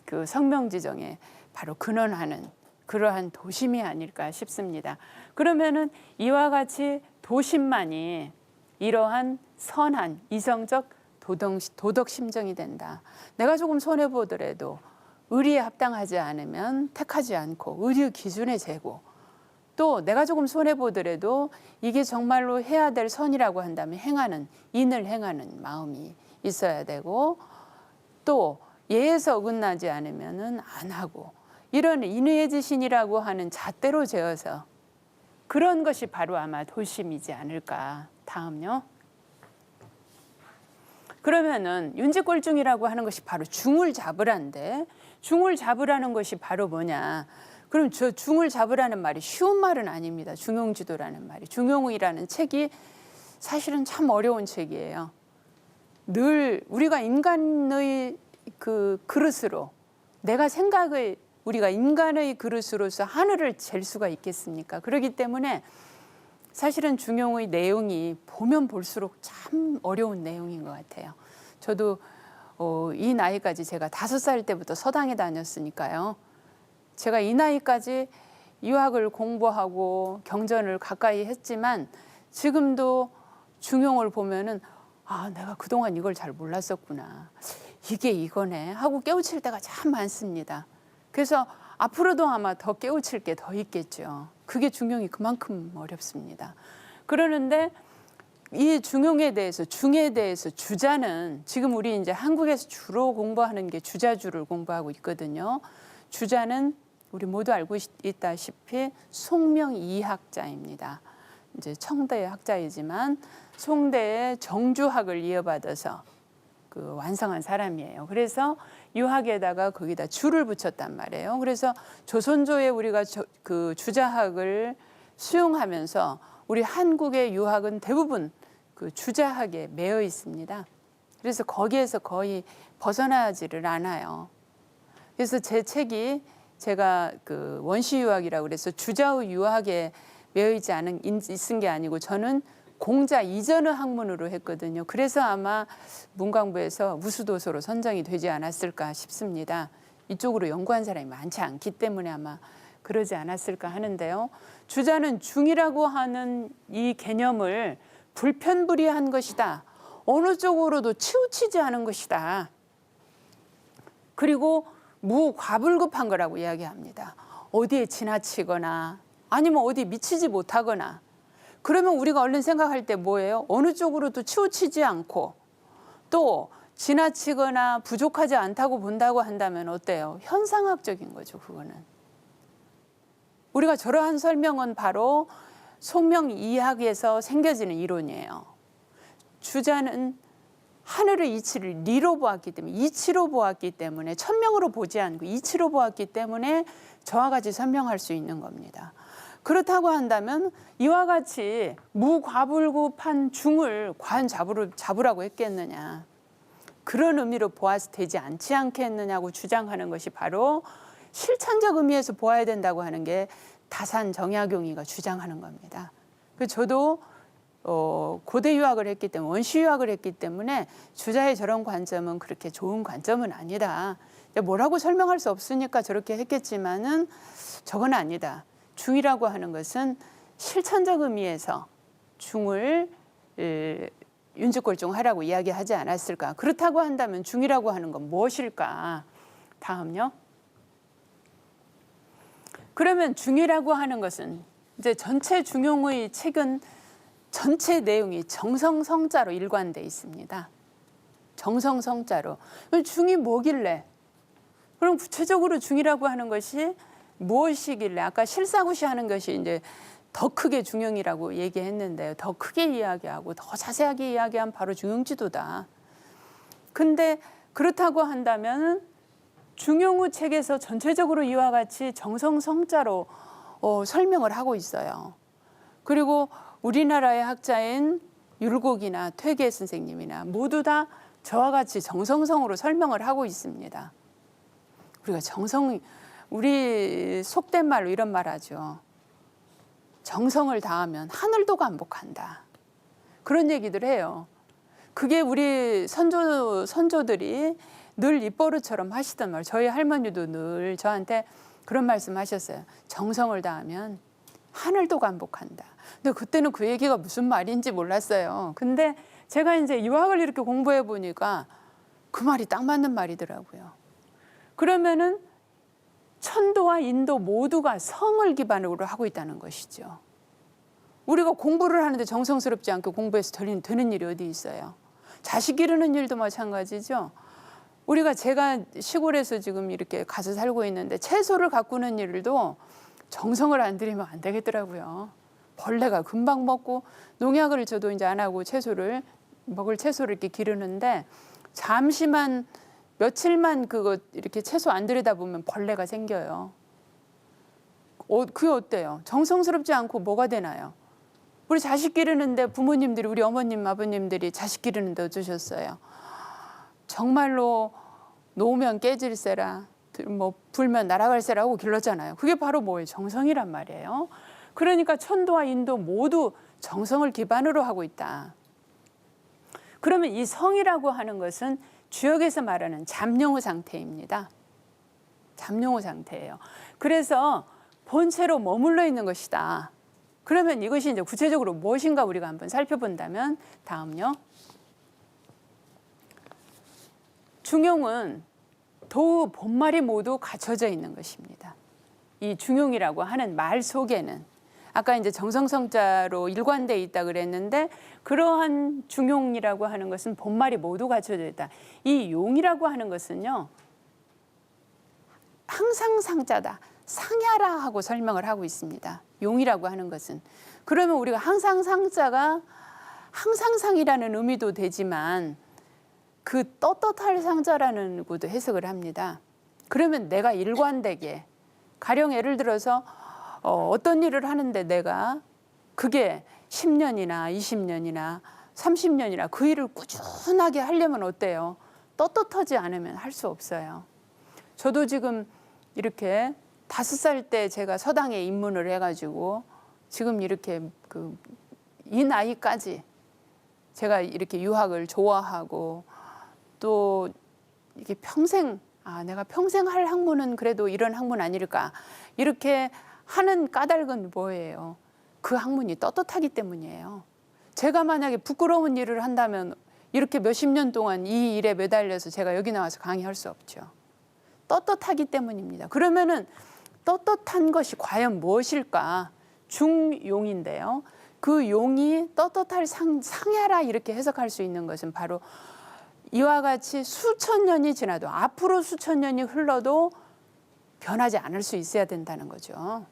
그 성명지정에 바로 근원하는 그러한 도심이 아닐까 싶습니다. 그러면은 이와 같이 도심만이 이러한 선한 이성적 도덕 심정이 된다. 내가 조금 손해 보더라도 의리에 합당하지 않으면 택하지 않고 의리 기준에 재고, 또 내가 조금 손해 보더라도 이게 정말로 해야 될 선이라고 한다면 행하는, 인을 행하는 마음이 있어야 되고, 또 예에서 어긋나지 않으면은 안 하고, 이런 인의의 지신이라고 하는 잣대로 재어서 그런 것이 바로 아마 도심이지 않을까. 다음요. 그러면은 윤지꼴중이라고 하는 것이 바로 중을 잡으란데, 중을 잡으라는 것이 바로 뭐냐? 그럼 저 중을 잡으라는 말이 쉬운 말은 아닙니다. 중용지도라는 말이. 중용이라는 책이 사실은 참 어려운 책이에요. 늘 우리가 인간의 그 그릇으로 우리가 인간의 그릇으로서 하늘을 잴 수가 있겠습니까? 그렇기 때문에 사실은 중용의 내용이 보면 볼수록 참 어려운 내용인 것 같아요. 저도 이 나이까지 제가 5살 때부터 서당에 다녔으니까요. 제가 이 나이까지 유학을 공부하고 경전을 가까이 했지만 지금도 중용을 보면은 내가 그동안 이걸 잘 몰랐었구나. 이게 이거네 하고 깨우칠 때가 참 많습니다. 그래서 앞으로도 아마 더 깨우칠 게 더 있겠죠. 그게 중용이 그만큼 어렵습니다. 그러는데 이 중용에 대해서 주자는 지금 우리 이제 한국에서 주로 공부하는 게 주자주를 공부하고 있거든요. 주자는 우리 모두 알고 있다시피 송명이학자입니다. 이제 청대의 학자이지만 송대의 정주학을 이어받아서 그 완성한 사람이에요. 그래서 유학에다가 거기다 주를 붙였단 말이에요. 그래서 조선조에 우리가 그 주자학을 수용하면서 우리 한국의 유학은 대부분 그 주자학에 매여 있습니다. 그래서 거기에서 거의 벗어나지를 않아요. 그래서 제 책이 제가 그 원시 유학이라고 그래서 주자의 유학에 매여 있지 있은 게 아니고 저는 공자 이전의 학문으로 했거든요. 그래서 아마 문광부에서 우수도서로 선정이 되지 않았을까 싶습니다. 이쪽으로 연구한 사람이 많지 않기 때문에 아마 그러지 않았을까 하는데요. 주자는 중이라고 하는 이 개념을 불편불이한 것이다. 어느 쪽으로도 치우치지 않은 것이다. 그리고 무과불급한 거라고 이야기합니다. 어디에 지나치거나 아니면 어디 미치지 못하거나 그러면 우리가 얼른 생각할 때 뭐예요? 어느 쪽으로도 치우치지 않고 또 지나치거나 부족하지 않다고 본다고 한다면 어때요? 현상학적인 거죠, 그거는. 우리가 저러한 설명은 바로 송명이학에서 생겨지는 이론이에요. 주자는 하늘의 이치를 리로 보았기 때문에 이치로 보았기 때문에 천명으로 보지 않고 이치로 보았기 때문에 저와 같이 설명할 수 있는 겁니다. 그렇다고 한다면 이와 같이 무과불급한 중을 과연 잡으라고 했겠느냐. 그런 의미로 보아서 되지 않지 않겠느냐고 주장하는 것이 바로 실천적 의미에서 보아야 된다고 하는 게 다산 정약용이가 주장하는 겁니다. 저도 고대 유학을 했기 때문에 원시 유학을 했기 때문에 주자의 저런 관점은 그렇게 좋은 관점은 아니다. 뭐라고 설명할 수 없으니까 저렇게 했겠지만은 저건 아니다. 중이라고 하는 것은 실천적 의미에서 중을 윤주골종하라고 이야기하지 않았을까. 그렇다고 한다면 중이라고 하는 건 무엇일까. 다음요. 그러면 중이라고 하는 것은 이제 전체 중용의 책은 전체 내용이 정성성자로 일관되어 있습니다. 정성성자로. 중이 뭐길래? 그럼 구체적으로 중이라고 하는 것이 무엇이길래? 아까 실사구시 하는 것이 이제 더 크게 중용이라고 얘기했는데요. 더 크게 이야기하고 더 자세하게 이야기하면 바로 중용지도다. 근데 그렇다고 한다면 중용의 책에서 전체적으로 이와 같이 정성성자로 설명을 하고 있어요. 그리고 우리나라의 학자인 율곡이나 퇴계 선생님이나 모두 다 저와 같이 정성성으로 설명을 하고 있습니다. 우리가 우리 속된 말로 이런 말 하죠. 정성을 다하면 하늘도 감복한다. 그런 얘기들 해요. 그게 우리 선조들이 늘 입버릇처럼 하시던 말. 저희 할머니도 늘 저한테 그런 말씀 하셨어요. 정성을 다하면 하늘도 감복한다. 근데 그때는 그 얘기가 무슨 말인지 몰랐어요. 근데 제가 이제 유학을 이렇게 공부해 보니까 그 말이 딱 맞는 말이더라고요. 그러면은 천도와 인도 모두가 성을 기반으로 하고 있다는 것이죠. 우리가 공부를 하는데 정성스럽지 않게 공부해서 되는 일이 어디 있어요. 자식 기르는 일도 마찬가지죠. 제가 시골에서 지금 이렇게 가서 살고 있는데 채소를 가꾸는 일도 정성을 안 들이면 안 되겠더라고요. 벌레가 금방 먹고 농약을 저도 이제 안 하고 먹을 채소를 이렇게 기르는데 잠시만 며칠만 그거 이렇게 채소 안 들여다보면 벌레가 생겨요. 그게 어때요? 정성스럽지 않고 뭐가 되나요? 우리 자식 기르는데 부모님들이, 우리 어머님 아버님들이 자식 기르는데 어쩌셨어요? 정말로 놓으면 깨질세라, 뭐 불면 날아갈세라고 길렀잖아요. 그게 바로 뭐예요? 정성이란 말이에요. 그러니까 천도와 인도 모두 정성을 기반으로 하고 있다. 그러면 이 성이라고 하는 것은 주역에서 말하는 잠룡의 상태입니다. 잠룡의 상태예요. 그래서 본체로 머물러 있는 것이다. 그러면 이것이 이제 구체적으로 무엇인가 우리가 한번 살펴본다면, 다음요. 중용은 도 본말이 모두 갖춰져 있는 것입니다. 이 중용이라고 하는 말 속에는 아까 이제 정성성자로 일관되어 있다 그랬는데, 그러한 중용이라고 하는 것은 본말이 모두 갖춰져 있다. 이 용이라고 하는 것은요, 항상 상자다, 상야라 하고 설명을 하고 있습니다. 용이라고 하는 것은. 그러면 우리가 항상 상자가 항상상이라는 의미도 되지만 그 떳떳할 상자라는 것도 해석을 합니다. 그러면 내가 일관되게, 가령 예를 들어서 어떤 일을 하는데 내가 그게 10년이나 20년이나 30년이나 그 일을 꾸준하게 하려면 어때요? 떳떳하지 않으면 할 수 없어요. 저도 지금 이렇게 5살 때 제가 서당에 입문을 해가지고 지금 이렇게 이 나이까지 제가 이렇게 유학을 좋아하고, 또 이게 평생, 내가 평생 할 학문은 그래도 이런 학문 아닐까, 이렇게 하는 까닭은 뭐예요? 그 학문이 떳떳하기 때문이에요. 제가 만약에 부끄러운 일을 한다면 이렇게 몇십 년 동안 이 일에 매달려서 제가 여기 나와서 강의할 수 없죠. 떳떳하기 때문입니다. 그러면은 떳떳한 것이 과연 무엇일까? 중용인데요. 그 용이 떳떳할 상야라 이렇게 해석할 수 있는 것은 바로 이와 같이 수천 년이 지나도, 앞으로 수천 년이 흘러도 변하지 않을 수 있어야 된다는 거죠.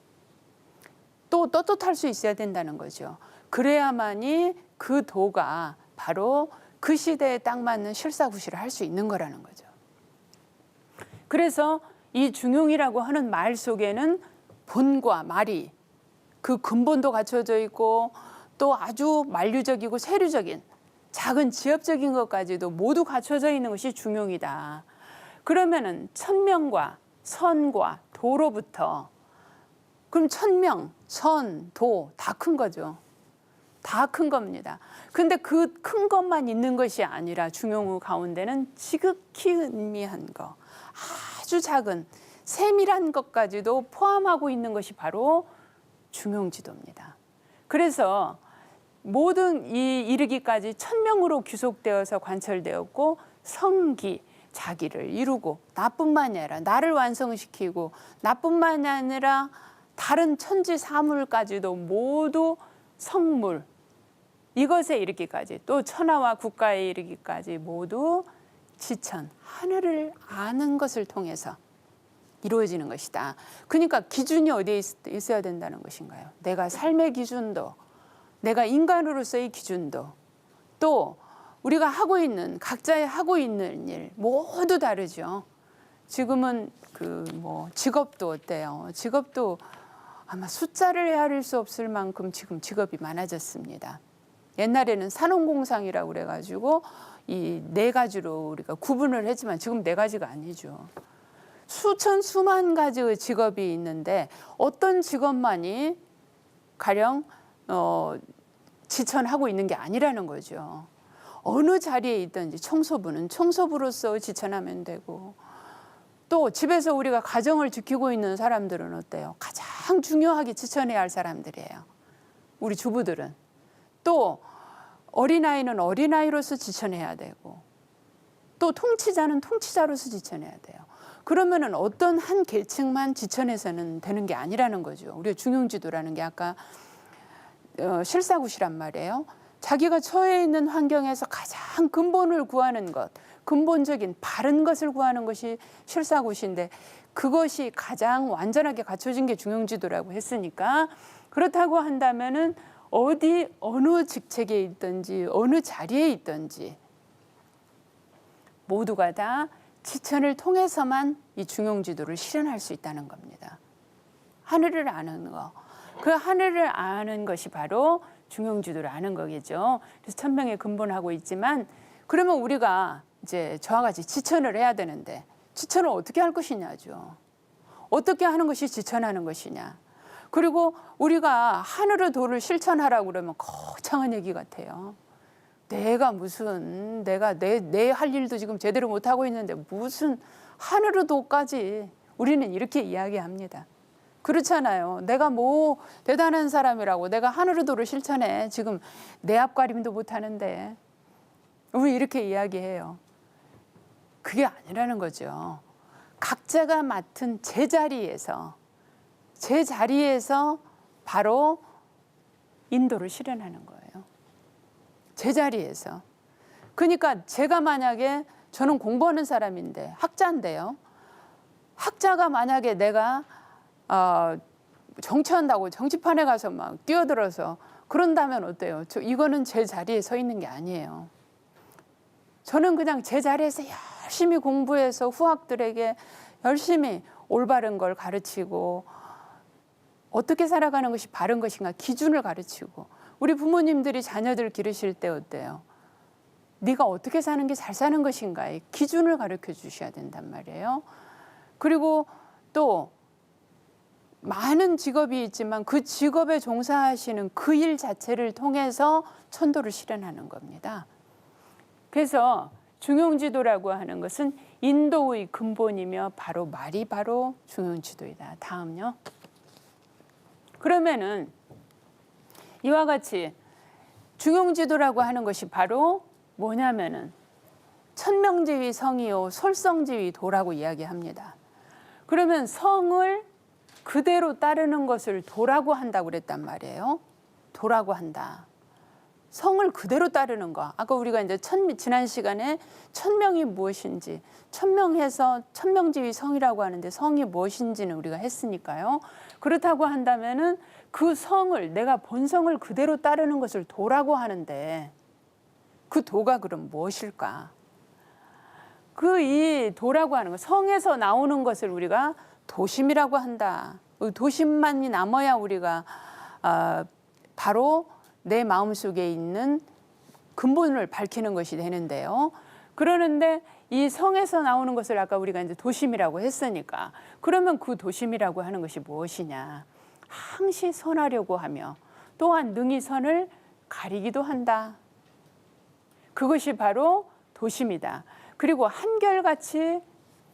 또 떳떳할 수 있어야 된다는 거죠. 그래야만이 그 도가 바로 그 시대에 딱 맞는 실사구시를 할 수 있는 거라는 거죠. 그래서 이 중용이라고 하는 말 속에는 본과 말이, 그 근본도 갖춰져 있고, 또 아주 만류적이고 세류적인 작은 지엽적인 것까지도 모두 갖춰져 있는 것이 중용이다. 그러면은 천명과 선과 도로부터, 그럼 천명, 선, 도 다 큰 거죠. 다 큰 겁니다. 근데 그 큰 것만 있는 것이 아니라 중용 가운데는 지극히 은미한 거, 아주 작은 세밀한 것까지도 포함하고 있는 것이 바로 중용지도입니다. 그래서 모든 이 이르기까지 천명으로 귀속되어서 관철되었고, 성기, 자기를 이루고, 나뿐만이 아니라 나를 완성시키고, 나뿐만이 아니라 다른 천지 사물까지도 모두 성물, 이것에 이르기까지, 또 천하와 국가에 이르기까지 모두 지천, 하늘을 아는 것을 통해서 이루어지는 것이다. 그러니까 기준이 어디에 있어야 된다는 것인가요? 내가 삶의 기준도, 내가 인간으로서의 기준도, 또 우리가 하고 있는, 각자의 하고 있는 일 모두 다르죠. 지금은 직업도 어때요? 직업도 아마 숫자를 헤아릴 수 없을 만큼 지금 직업이 많아졌습니다. 옛날에는 산업공상이라고 그래가지고 이 4가지로 우리가 구분을 했지만 지금 4가지가 아니죠. 수천 수만 가지의 직업이 있는데 어떤 직업만이 가령 지천하고 있는 게 아니라는 거죠. 어느 자리에 있든지 청소부는 청소부로서 지천하면 되고, 또 집에서 우리가 가정을 지키고 있는 사람들은 어때요? 가장 중요하게 지천해야 할 사람들이에요. 우리 주부들은. 또 어린아이는 어린아이로서 지천해야 되고, 또 통치자는 통치자로서 지천해야 돼요. 그러면은 어떤 한 계층만 지천해서는 되는 게 아니라는 거죠. 우리가 중용지도라는 게 아까 실사구시란 말이에요. 자기가 처해 있는 환경에서 가장 근본을 구하는 것, 근본적인 바른 것을 구하는 것이 실사구시인데, 그것이 가장 완전하게 갖춰진 게 중용지도라고 했으니까, 그렇다고 한다면은 어느 직책에 있든지 어느 자리에 있든지 모두가 다 지천을 통해서만 이 중용지도를 실현할 수 있다는 겁니다. 하늘을 아는 거, 그 하늘을 아는 것이 바로 중용지도를 아는 거겠죠. 그래서 천명의 근본하고 있지만 그러면 우리가 이제 저와 같이 지천을 해야 되는데 지천을 어떻게 할 것이냐죠. 어떻게 하는 것이 지천하는 것이냐. 그리고 우리가 하늘의 도를 실천하라고 그러면 거창한 얘기 같아요. 내가 무슨 내가 내 할 일도 지금 제대로 못 하고 있는데 무슨 하늘의 도까지 우리는 이렇게 이야기합니다. 그렇잖아요. 내가 뭐 대단한 사람이라고 내가 하늘의 도를 실천해. 지금 내 앞가림도 못 하는데 우리 이렇게 이야기해요. 그게 아니라는 거죠. 각자가 맡은 제자리에서 바로 인도를 실현하는 거예요. 제자리에서. 그러니까 제가 만약에 저는 공부하는 사람인데 학자인데요. 학자가 만약에 내가 정치한다고 정치판에 가서 막 뛰어들어서 그런다면 어때요? 이거는 제 자리에 서 있는 게 아니에요. 저는 그냥 제 자리에서 열심히 공부해서 후학들에게 열심히 올바른 걸 가르치고 어떻게 살아가는 것이 바른 것인가 기준을 가르치고 우리 부모님들이 자녀들 기르실 때 어때요? 네가 어떻게 사는 게 잘 사는 것인가의 기준을 가르쳐 주셔야 된단 말이에요. 그리고 또 많은 직업이 있지만 그 직업에 종사하시는 그 일 자체를 통해서 천도를 실현하는 겁니다. 그래서 중용지도라고 하는 것은 인도의 근본이며 말이 바로 중용지도이다. 다음요. 그러면은 이와 같이 중용지도라고 하는 것이 바로 뭐냐면은 천명지위 성이요 솔성지위 도라고 이야기합니다. 그러면 성을 그대로 따르는 것을 도라고 한다고 그랬단 말이에요. 도라고 한다. 성을 그대로 따르는 거. 아까 우리가 이제 지난 시간에 천명이 무엇인지 천명해서 천명지위 성이라고 하는데 성이 무엇인지는 우리가 했으니까요. 그렇다고 한다면은 그 성을 내가 본성을 그대로 따르는 것을 도라고 하는데 그 도가 그럼 무엇일까? 그 이 도라고 하는 거 성에서 나오는 것을 우리가 도심이라고 한다. 도심만이 남아야 우리가 바로 내 마음속에 있는 근본을 밝히는 것이 되는데요. 그러는데 이 성에서 나오는 것을 아까 우리가 이제 도심이라고 했으니까 그러면 그 도심이라고 하는 것이 무엇이냐? 항시 선하려고 하며 또한 능히 선을 가리기도 한다. 그것이 바로 도심이다. 그리고 한결같이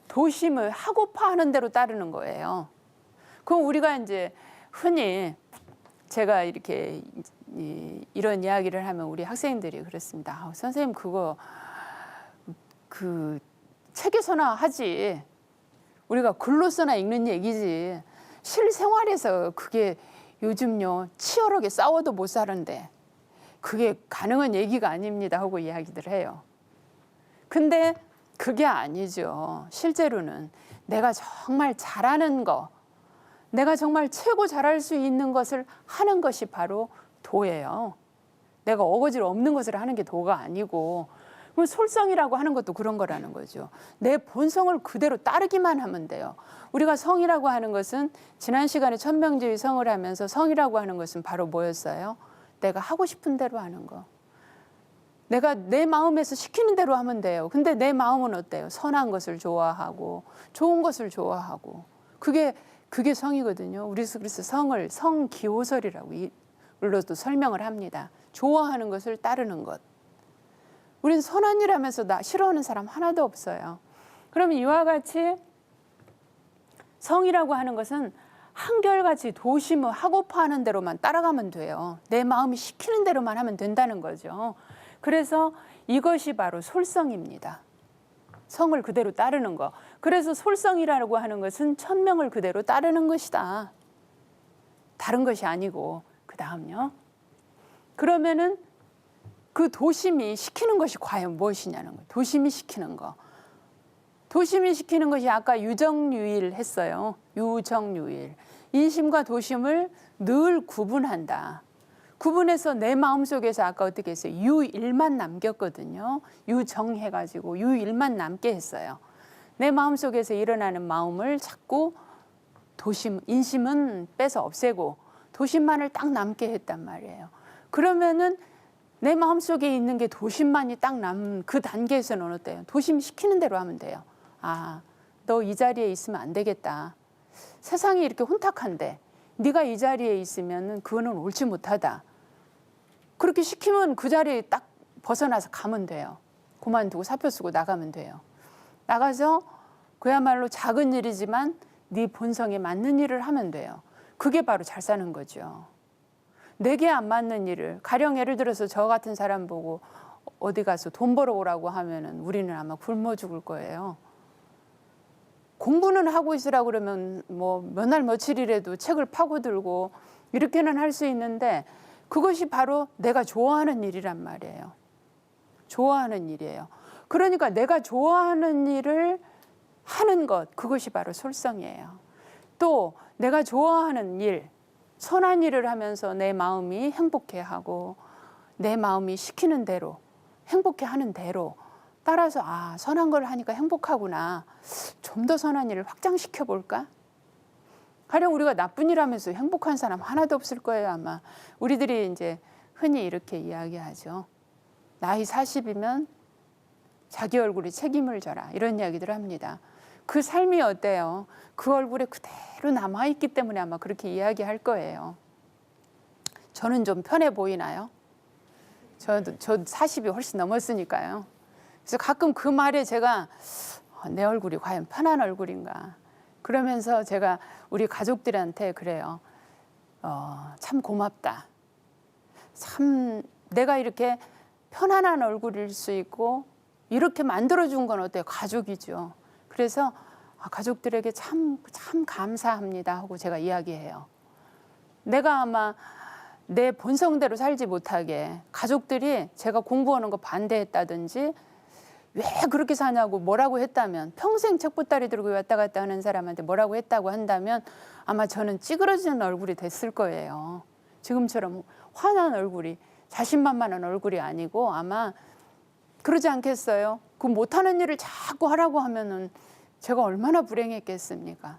도심을 하고파 하는 대로 따르는 거예요. 그럼 우리가 이제 흔히 제가 이렇게 이런 이야기를 하면 우리 학생들이 그렇습니다. 선생님 그거 그 책에서나 하지. 우리가 글로서나 읽는 얘기지. 실생활에서 그게 요즘요 치열하게 싸워도 못 사는데 그게 가능한 얘기가 아닙니다 하고 이야기들 해요. 근데 그게 아니죠. 실제로는 내가 정말 잘하는 거, 내가 정말 최고 잘할 수 있는 것을 하는 것이 바로 도예요. 내가 어거지로 없는 것을 하는 게 도가 아니고 그럼 솔성이라고 하는 것도 그런 거라는 거죠. 내 본성을 그대로 따르기만 하면 돼요. 우리가 성이라고 하는 것은 지난 시간에 천명지위 성을 하면서 성이라고 하는 것은 바로 뭐였어요? 내가 하고 싶은 대로 하는 거. 내가 내 마음에서 시키는 대로 하면 돼요. 근데 내 마음은 어때요? 선한 것을 좋아하고 좋은 것을 좋아하고 그게 성이거든요. 그래서 성을 성기호설이라고 이로도 설명을 합니다. 좋아하는 것을 따르는 것. 우린 선한 일 하면서 나 싫어하는 사람 하나도 없어요. 그러면 이와 같이 성이라고 하는 것은 한결같이 도심을 하고파 하는 대로만 따라가면 돼요. 내 마음이 시키는 대로만 하면 된다는 거죠. 그래서 이것이 바로 솔성입니다. 성을 그대로 따르는 거. 그래서 솔성이라고 하는 것은 천명을 그대로 따르는 것이다. 다른 것이 아니고 그 다음요. 그러면은 그 도심이 시키는 것이 과연 무엇이냐는 거예요. 도심이 시키는 거. 도심이 시키는 것이 아까 유정유일 했어요. 유정유일. 인심과 도심을 늘 구분한다. 구분해서 내 마음속에서 아까 어떻게 했어요? 유일만 남겼거든요. 유정해가지고 유일만 남게 했어요. 내 마음속에서 일어나는 마음을 자꾸 인심은 빼서 없애고 도심만을 딱 남게 했단 말이에요. 그러면은 내 마음속에 있는 게 도심만이 딱 남은 그 단계에서는 어때요? 도심 시키는 대로 하면 돼요. 아, 너 이 자리에 있으면 안 되겠다. 세상이 이렇게 혼탁한데 네가 이 자리에 있으면 그거는 옳지 못하다. 그렇게 시키면 그 자리에 딱 벗어나서 가면 돼요. 그만두고 사표 쓰고 나가면 돼요. 나가서 그야말로 작은 일이지만 네 본성에 맞는 일을 하면 돼요. 그게 바로 잘 사는 거죠. 내게 안 맞는 일을, 가령 예를 들어서 저 같은 사람 보고 어디 가서 돈 벌어오라고 하면은 우리는 아마 굶어 죽을 거예요. 공부는 하고 있으라고 그러면 뭐 몇 날 며칠이라도 책을 파고들고 이렇게는 할 수 있는데 그것이 바로 내가 좋아하는 일이란 말이에요. 좋아하는 일이에요. 그러니까 내가 좋아하는 일을 하는 것, 그것이 바로 솔성이에요. 또 내가 좋아하는 일, 선한 일을 하면서 내 마음이 행복해하고 내 마음이 시키는 대로, 행복해하는 대로 따라서 아, 선한 걸 하니까 행복하구나. 좀 더 선한 일을 확장시켜 볼까? 가령 우리가 나쁜 일 하면서 행복한 사람 하나도 없을 거예요, 아마. 우리들이 이제 흔히 이렇게 이야기하죠. 나이 40이면 자기 얼굴에 책임을 져라. 이런 이야기들 합니다. 그 삶이 어때요? 그 얼굴에 그대로 남아있기 때문에 아마 그렇게 이야기할 거예요. 저는 좀 편해 보이나요? 저 40이 훨씬 넘었으니까요. 그래서 가끔 그 말에 제가 내 얼굴이 과연 편한 얼굴인가. 그러면서 제가 우리 가족들한테 그래요. 참 고맙다. 참 내가 이렇게 편안한 얼굴일 수 있고 이렇게 만들어준 건 어때요? 가족이죠. 그래서 가족들에게 참 감사합니다 하고 제가 이야기해요. 내가 아마 내 본성대로 살지 못하게 가족들이 제가 공부하는 거 반대했다든지 왜 그렇게 사냐고 뭐라고 했다면 평생 책보따리 들고 왔다 갔다 하는 사람한테 뭐라고 했다고 한다면 아마 저는 찌그러지는 얼굴이 됐을 거예요. 지금처럼 환한 얼굴이 자신만만한 얼굴이 아니고 아마 그러지 않겠어요? 그 못하는 일을 자꾸 하라고 하면은 제가 얼마나 불행했겠습니까?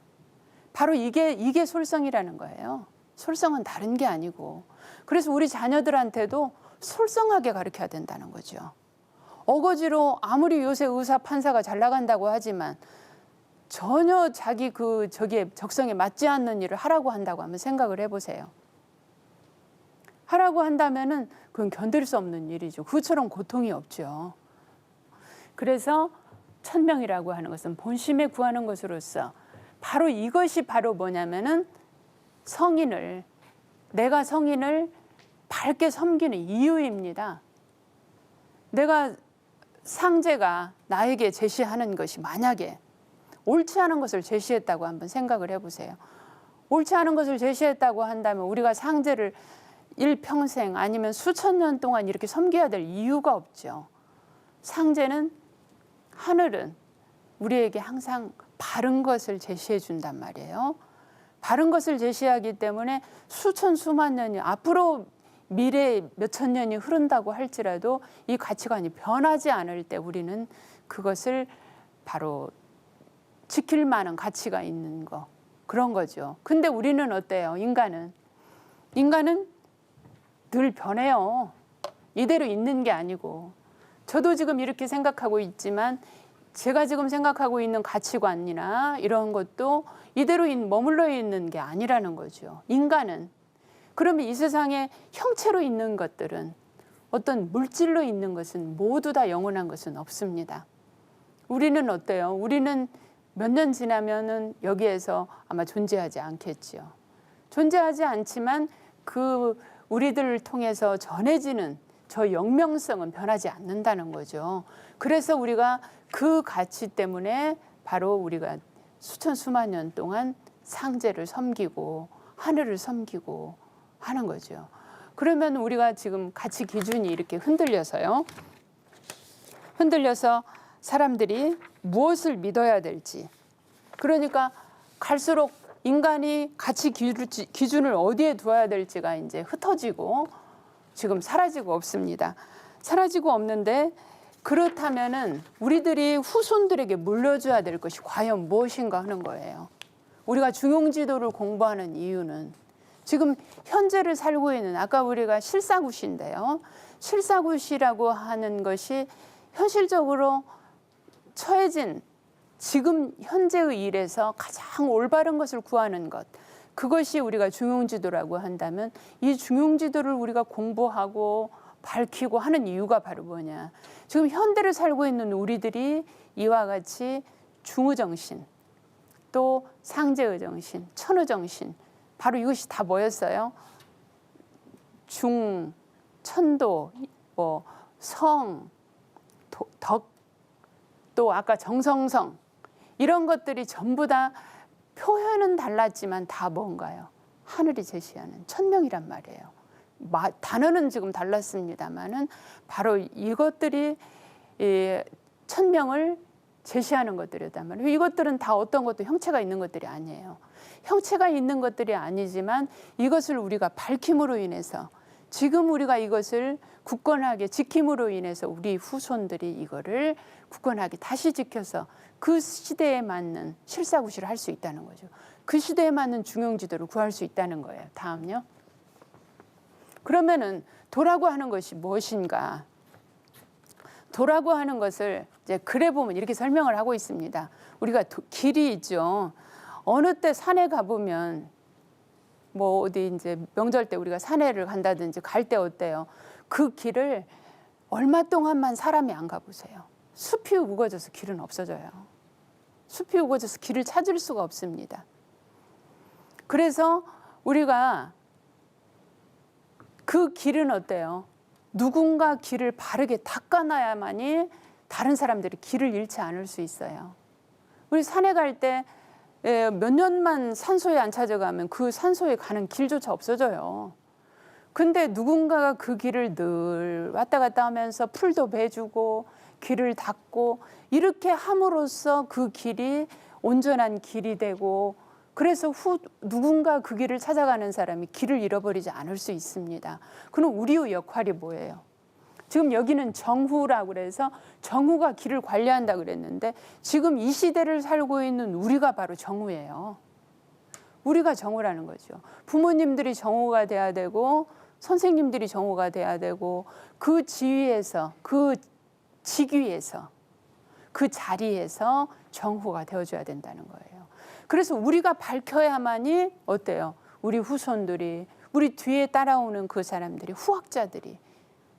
바로 이게 솔성이라는 거예요. 솔성은 다른 게 아니고. 그래서 우리 자녀들한테도 솔성하게 가르쳐야 된다는 거죠. 어거지로 아무리 요새 의사 판사가 잘 나간다고 하지만 전혀 자기 저기에 적성에 맞지 않는 일을 하라고 한다고 하면 생각을 해보세요. 하라고 한다면은 그건 견딜 수 없는 일이죠. 그것처럼 고통이 없죠. 그래서 천명이라고 하는 것은 본심에 구하는 것으로서 바로 이것이 바로 뭐냐면은 내가 성인을 밝게 섬기는 이유입니다. 내가 상제가 나에게 제시하는 것이 만약에 옳지 않은 것을 제시했다고 한번 생각을 해보세요. 옳지 않은 것을 제시했다고 한다면 우리가 상제를 일평생 아니면 수천 년 동안 이렇게 섬겨야 될 이유가 없죠. 상제는 하늘은 우리에게 항상 바른 것을 제시해 준단 말이에요. 바른 것을 제시하기 때문에 수천 수만 년이 앞으로 미래 몇천 년이 흐른다고 할지라도 이 가치관이 변하지 않을 때 우리는 그것을 바로 지킬 만한 가치가 있는 거 그런 거죠. 근데 우리는 어때요? 인간은 늘 변해요. 이대로 있는 게 아니고 저도 지금 이렇게 생각하고 있지만 제가 지금 생각하고 있는 가치관이나 이런 것도 이대로 머물러 있는 게 아니라는 거죠. 인간은 그러면 이 세상에 형체로 있는 것들은 어떤 물질로 있는 것은 모두 다 영원한 것은 없습니다. 우리는 어때요? 우리는 몇 년 지나면은 여기에서 아마 존재하지 않겠지요. 존재하지 않지만 그 우리들을 통해서 전해지는 저 영명성은 변하지 않는다는 거죠. 그래서 우리가 그 가치 때문에 바로 우리가 수천 수만 년 동안 상제를 섬기고 하늘을 섬기고 하는 거죠. 그러면 우리가 지금 가치 기준이 이렇게 흔들려서 사람들이 무엇을 믿어야 될지 그러니까 갈수록 인간이 가치 기준을 어디에 두어야 될지가 이제 흩어지고 지금 사라지고 없습니다. 사라지고 없는데 그렇다면은 우리들이 후손들에게 물려줘야 될 것이 과연 무엇인가 하는 거예요. 우리가 중용지도를 공부하는 이유는 지금 현재를 살고 있는 아까 우리가 실사구시인데요. 실사구시라고 하는 것이 현실적으로 처해진 지금 현재의 일에서 가장 올바른 것을 구하는 것. 그것이 우리가 중용지도라고 한다면 이 중용지도를 우리가 공부하고 밝히고 하는 이유가 바로 뭐냐. 지금 현대를 살고 있는 우리들이 이와 같이 중의정신, 또 상제의정신, 천의정신, 바로 이것이 다 뭐였어요? 중, 천도, 뭐 성, 덕, 또 아까 정성성 이런 것들이 전부 다 표현은 달랐지만 다 뭔가요? 하늘이 제시하는 천명이란 말이에요. 단어는 지금 달랐습니다만은 바로 이것들이 천명을 제시하는 것들이란 말이에요. 이것들은 다 어떤 것도 형체가 있는 것들이 아니에요. 형체가 있는 것들이 아니지만 이것을 우리가 밝힘으로 인해서 지금 우리가 이것을 굳건하게 지킴으로 인해서 우리 후손들이 이거를 굳건하게 다시 지켜서 그 시대에 맞는 실사구시를 할 수 있다는 거죠. 그 시대에 맞는 중용지도를 구할 수 있다는 거예요. 다음요. 그러면은 도라고 하는 것이 무엇인가? 도라고 하는 것을 이제 글에 보면 이렇게 설명을 하고 있습니다. 우리가 길이 있죠. 어느 때 산에 가보면 뭐 어디 이제 명절 때 우리가 산에를 간다든지 갈 때 어때요? 그 길을 얼마 동안만 사람이 안 가보세요. 숲이 우거져서 길은 없어져요. 숲이 우거져서 길을 찾을 수가 없습니다. 그래서 우리가 그 길은 어때요? 누군가 길을 바르게 닦아놔야만이 다른 사람들이 길을 잃지 않을 수 있어요. 우리 산에 갈 때 몇 년만 산소에 안 찾아가면 그 산소에 가는 길조차 없어져요. 근데 누군가가 그 길을 늘 왔다 갔다 하면서 풀도 베주고 길을 닦고 이렇게 함으로써 그 길이 온전한 길이 되고 그래서 누군가 그 길을 찾아가는 사람이 길을 잃어버리지 않을 수 있습니다. 그럼 우리의 역할이 뭐예요? 지금 여기는 정후라고 그래서 정후가 길을 관리한다 그랬는데 지금 이 시대를 살고 있는 우리가 바로 정후예요. 우리가 정후라는 거죠. 부모님들이 정후가 돼야 되고 선생님들이 정후가 돼야 되고 그 지위에서 그 직위에서 그 자리에서 정후가 되어줘야 된다는 거예요. 그래서 우리가 밝혀야만이 어때요? 우리 후손들이 우리 뒤에 따라오는 그 사람들이 후학자들이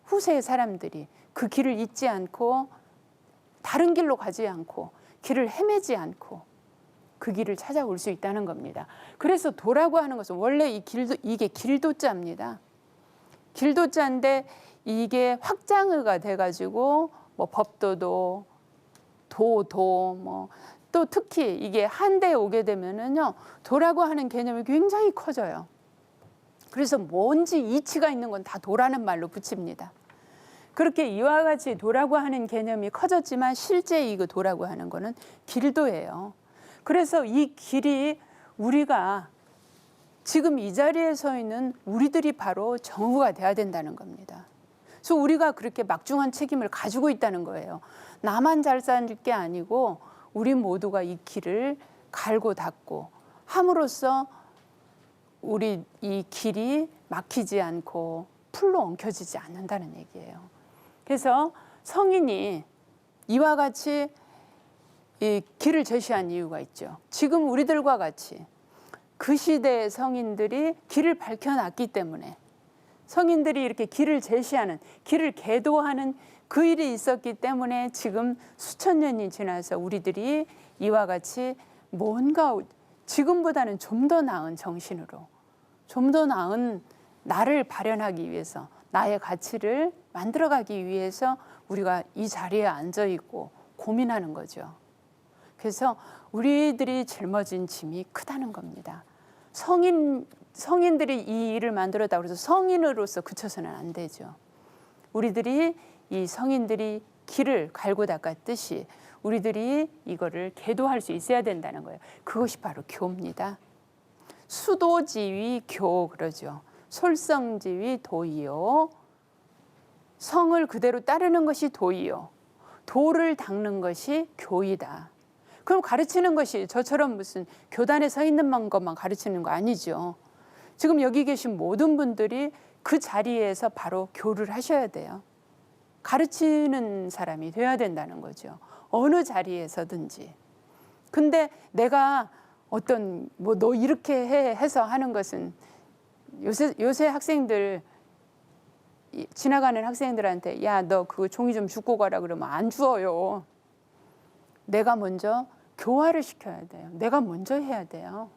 후세의 사람들이 그 길을 잊지 않고 다른 길로 가지 않고 길을 헤매지 않고 그 길을 찾아올 수 있다는 겁니다. 그래서 도라고 하는 것은 원래 이게 길도자입니다. 길도자인데 이게 확장어가 돼가지고 뭐 법도도 도도 뭐 또 특히 이게 한대에 오게 되면은요 도라고 하는 개념이 굉장히 커져요. 그래서 뭔지 이치가 있는 건 다 도라는 말로 붙입니다. 그렇게 이와 같이 도라고 하는 개념이 커졌지만 실제 이거 도라고 하는 거는 길도예요. 그래서 이 길이 우리가 지금 이 자리에 서 있는 우리들이 바로 정후가 돼야 된다는 겁니다. 그래서 우리가 그렇게 막중한 책임을 가지고 있다는 거예요. 나만 잘 살 게 아니고 우리 모두가 이 길을 갈고 닦고 함으로써 우리 이 길이 막히지 않고 풀로 엉켜지지 않는다는 얘기예요. 그래서 성인이 이와 같이 이 길을 제시한 이유가 있죠. 지금 우리들과 같이 그 시대의 성인들이 길을 밝혀놨기 때문에 성인들이 이렇게 길을 제시하는 길을 계도하는 그 일이 있었기 때문에 지금 수천 년이 지나서 우리들이 이와 같이 뭔가 지금보다는 좀 더 나은 정신으로 좀 더 나은 나를 발현하기 위해서 나의 가치를 만들어가기 위해서 우리가 이 자리에 앉아 있고 고민하는 거죠. 그래서 우리들이 짊어진 짐이 크다는 겁니다. 성인들이 이 일을 만들었다고 해서 성인으로서 그쳐서는 안 되죠. 우리들이 이 성인들이 길을 갈고 닦았듯이 우리들이 이거를 계도할 수 있어야 된다는 거예요. 그것이 바로 교입니다. 수도지위 교 그러죠. 솔성지위 도이요. 성을 그대로 따르는 것이 도이요. 도를 닦는 것이 교이다. 그럼 가르치는 것이 저처럼 무슨 교단에 서 있는 것만 가르치는 거 아니죠. 지금 여기 계신 모든 분들이 그 자리에서 바로 교류를 하셔야 돼요. 가르치는 사람이 돼야 된다는 거죠. 어느 자리에서든지. 근데 내가 어떤 뭐 너 이렇게 해 해서 하는 것은 요새 학생들 지나가는 학생들한테 야, 너 그거 종이 좀 줍고 가라 그러면 안 주어요. 내가 먼저 교화를 시켜야 돼요. 내가 먼저 해야 돼요.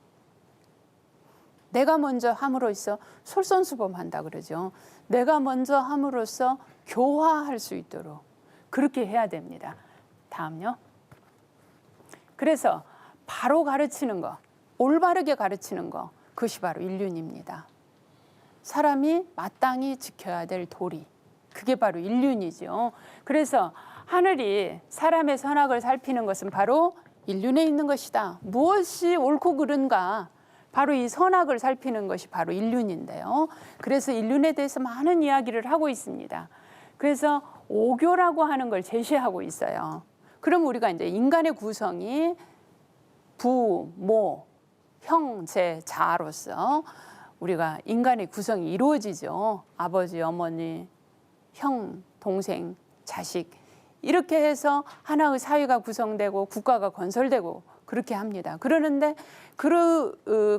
내가 먼저 함으로써 솔선수범한다 그러죠. 내가 먼저 함으로써 교화할 수 있도록 그렇게 해야 됩니다. 다음요. 그래서 바로 가르치는 거, 올바르게 가르치는 거, 그것이 바로 인륜입니다. 사람이 마땅히 지켜야 될 도리, 그게 바로 인륜이죠. 그래서 하늘이 사람의 선악을 살피는 것은 바로 인륜에 있는 것이다. 무엇이 옳고 그른가, 바로 이 선악을 살피는 것이 바로 인륜인데요. 그래서 인륜에 대해서 많은 이야기를 하고 있습니다. 그래서 오교라고 하는 걸 제시하고 있어요. 그럼 우리가 이제 인간의 구성이 부, 모, 형, 제, 자로서 우리가 인간의 구성이 이루어지죠. 아버지, 어머니, 형, 동생, 자식 이렇게 해서 하나의 사회가 구성되고 국가가 건설되고 그렇게 합니다. 그러는데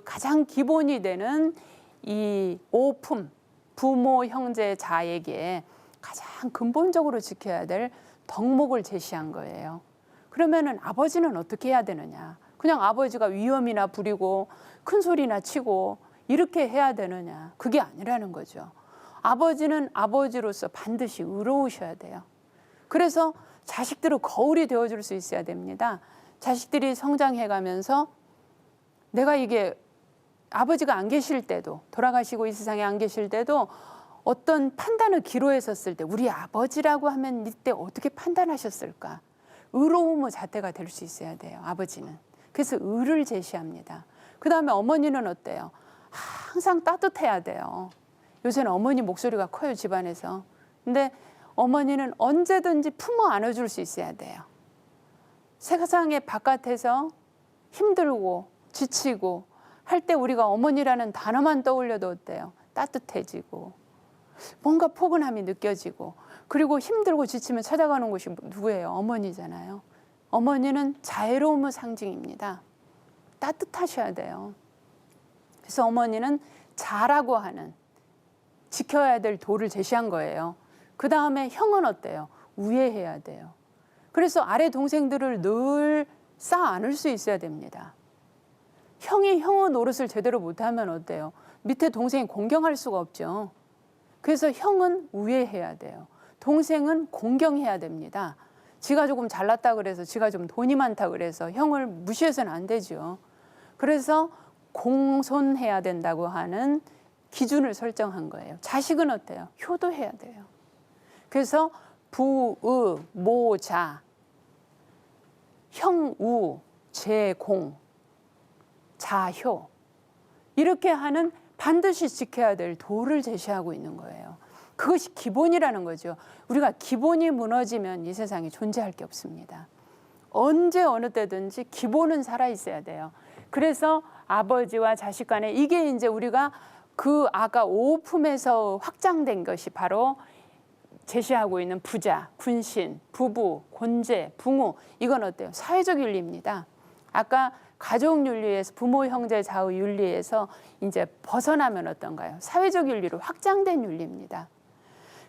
가장 기본이 되는 이 오품, 부모, 형제, 자에게 가장 근본적으로 지켜야 될 덕목을 제시한 거예요. 그러면은 아버지는 어떻게 해야 되느냐? 그냥 아버지가 위험이나 부리고 큰 소리나 치고 이렇게 해야 되느냐? 그게 아니라는 거죠. 아버지는 아버지로서 반드시 의로우셔야 돼요. 그래서 자식들은 거울이 되어줄 수 있어야 됩니다. 자식들이 성장해가면서 내가 이게 아버지가 안 계실 때도, 돌아가시고 이 세상에 안 계실 때도 어떤 판단을 기로했었을 때 우리 아버지라고 하면 이때 어떻게 판단하셨을까? 의로움의 잣대가 될 수 있어야 돼요. 아버지는. 그래서 의를 제시합니다. 그 다음에 어머니는 어때요? 항상 따뜻해야 돼요. 요새는 어머니 목소리가 커요, 집안에서. 근데 어머니는 언제든지 품어 안아줄 수 있어야 돼요. 세상의 바깥에서 힘들고 지치고 할 때 우리가 어머니라는 단어만 떠올려도 어때요? 따뜻해지고 뭔가 포근함이 느껴지고, 그리고 힘들고 지치면 찾아가는 곳이 누구예요? 어머니잖아요. 어머니는 자애로움의 상징입니다. 따뜻하셔야 돼요. 그래서 어머니는 자라고 하는, 지켜야 될 도를 제시한 거예요. 그 다음에 형은 어때요? 우애해야 돼요. 그래서 아래 동생들을 늘 쌓아 안을 수 있어야 됩니다. 형이 형의 노릇을 제대로 못하면 어때요? 밑에 동생이 공경할 수가 없죠. 그래서 형은 우애해야 돼요. 동생은 공경해야 됩니다. 지가 조금 잘났다 그래서, 지가 좀 돈이 많다 그래서 형을 무시해서는 안 되죠. 그래서 공손해야 된다고 하는 기준을 설정한 거예요. 자식은 어때요? 효도해야 돼요. 그래서 부, 의, 모, 자, 형, 우, 제, 공, 자, 효, 이렇게 하는 반드시 지켜야 될 도를 제시하고 있는 거예요. 그것이 기본이라는 거죠. 우리가 기본이 무너지면 이 세상에 존재할 게 없습니다. 언제 어느 때든지 기본은 살아 있어야 돼요. 그래서 아버지와 자식 간에 이게 이제 우리가 그 아까 오품에서 확장된 것이 바로 제시하고 있는 부자, 군신, 부부, 곤제, 붕우, 이건 어때요? 사회적 윤리입니다. 아까 가족 윤리에서, 부모, 형제, 자의 윤리에서 이제 벗어나면 어떤가요? 사회적 윤리로 확장된 윤리입니다.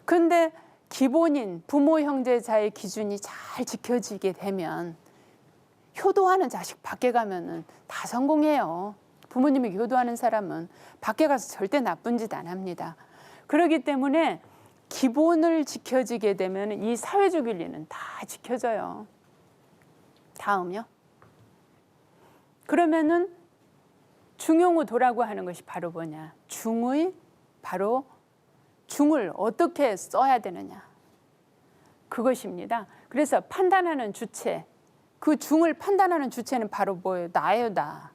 근데 기본인 부모, 형제, 자의 기준이 잘 지켜지게 되면 효도하는 자식 밖에 가면은 다 성공해요. 부모님이 효도하는 사람은 밖에 가서 절대 나쁜 짓 안 합니다. 그렇기 때문에 기본을 지켜지게 되면 이 사회적 윤리는 다 지켜져요. 다음요. 그러면은 중용의 도라고 하는 것이 바로 뭐냐? 중의, 바로 중을 어떻게 써야 되느냐, 그것입니다. 그래서 판단하는 주체, 그 중을 판단하는 주체는 바로 뭐예요? 나예요, 나.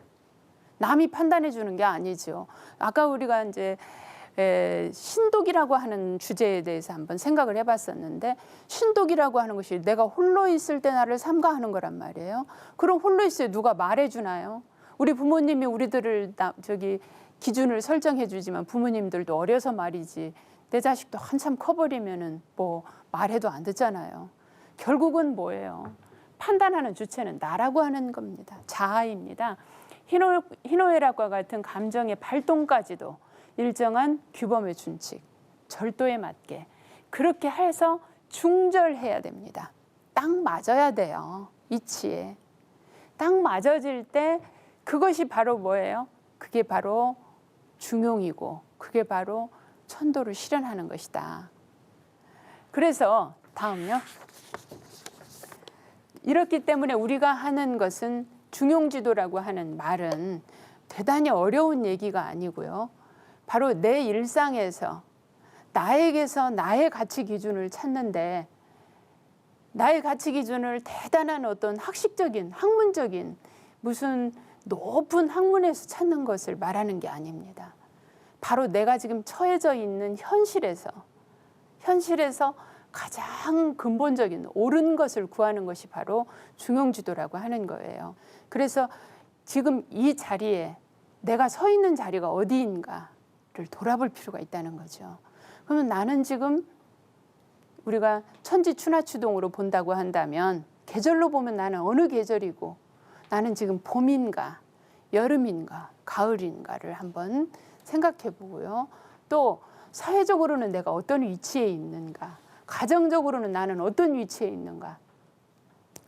남이 판단해 주는 게 아니죠. 아까 우리가 이제 신독이라고 하는 주제에 대해서 한번 생각을 해봤었는데, 신독이라고 하는 것이 내가 홀로 있을 때 나를 삼가하는 거란 말이에요. 그럼 홀로 있을 때 누가 말해주나요? 우리 부모님이 우리들을 기준을 설정해 주지만 부모님들도 어려서 말이지 내 자식도 한참 커버리면은 뭐 말해도 안 듣잖아요. 결국은 뭐예요? 판단하는 주체는 나라고 하는 겁니다. 자아입니다. 희노애락과 같은 감정의 발동까지도 일정한 규범의 준칙, 절도에 맞게 그렇게 해서 중절해야 됩니다. 딱 맞아야 돼요. 이치에. 딱 맞아질 때 그것이 바로 뭐예요? 그게 바로 중용이고 그게 바로 천도를 실현하는 것이다. 그래서 다음요. 이렇기 때문에 우리가 하는 것은 중용지도라고 하는 말은 대단히 어려운 얘기가 아니고요. 바로 내 일상에서 나에게서 나의 가치 기준을 찾는데 나의 가치 기준을 대단한 어떤 학식적인 학문적인 무슨 높은 학문에서 찾는 것을 말하는 게 아닙니다. 바로 내가 지금 처해져 있는 현실에서 가장 근본적인 옳은 것을 구하는 것이 바로 중용지도라고 하는 거예요. 그래서 지금 이 자리에 내가 서 있는 자리가 어디인가를 돌아볼 필요가 있다는 거죠. 그러면 나는 지금 우리가 천지추나추동으로 본다고 한다면 계절로 보면 나는 어느 계절이고 나는 지금 봄인가 여름인가 가을인가를 한번 생각해 보고요. 또 사회적으로는 내가 어떤 위치에 있는가, 가정적으로는 나는 어떤 위치에 있는가.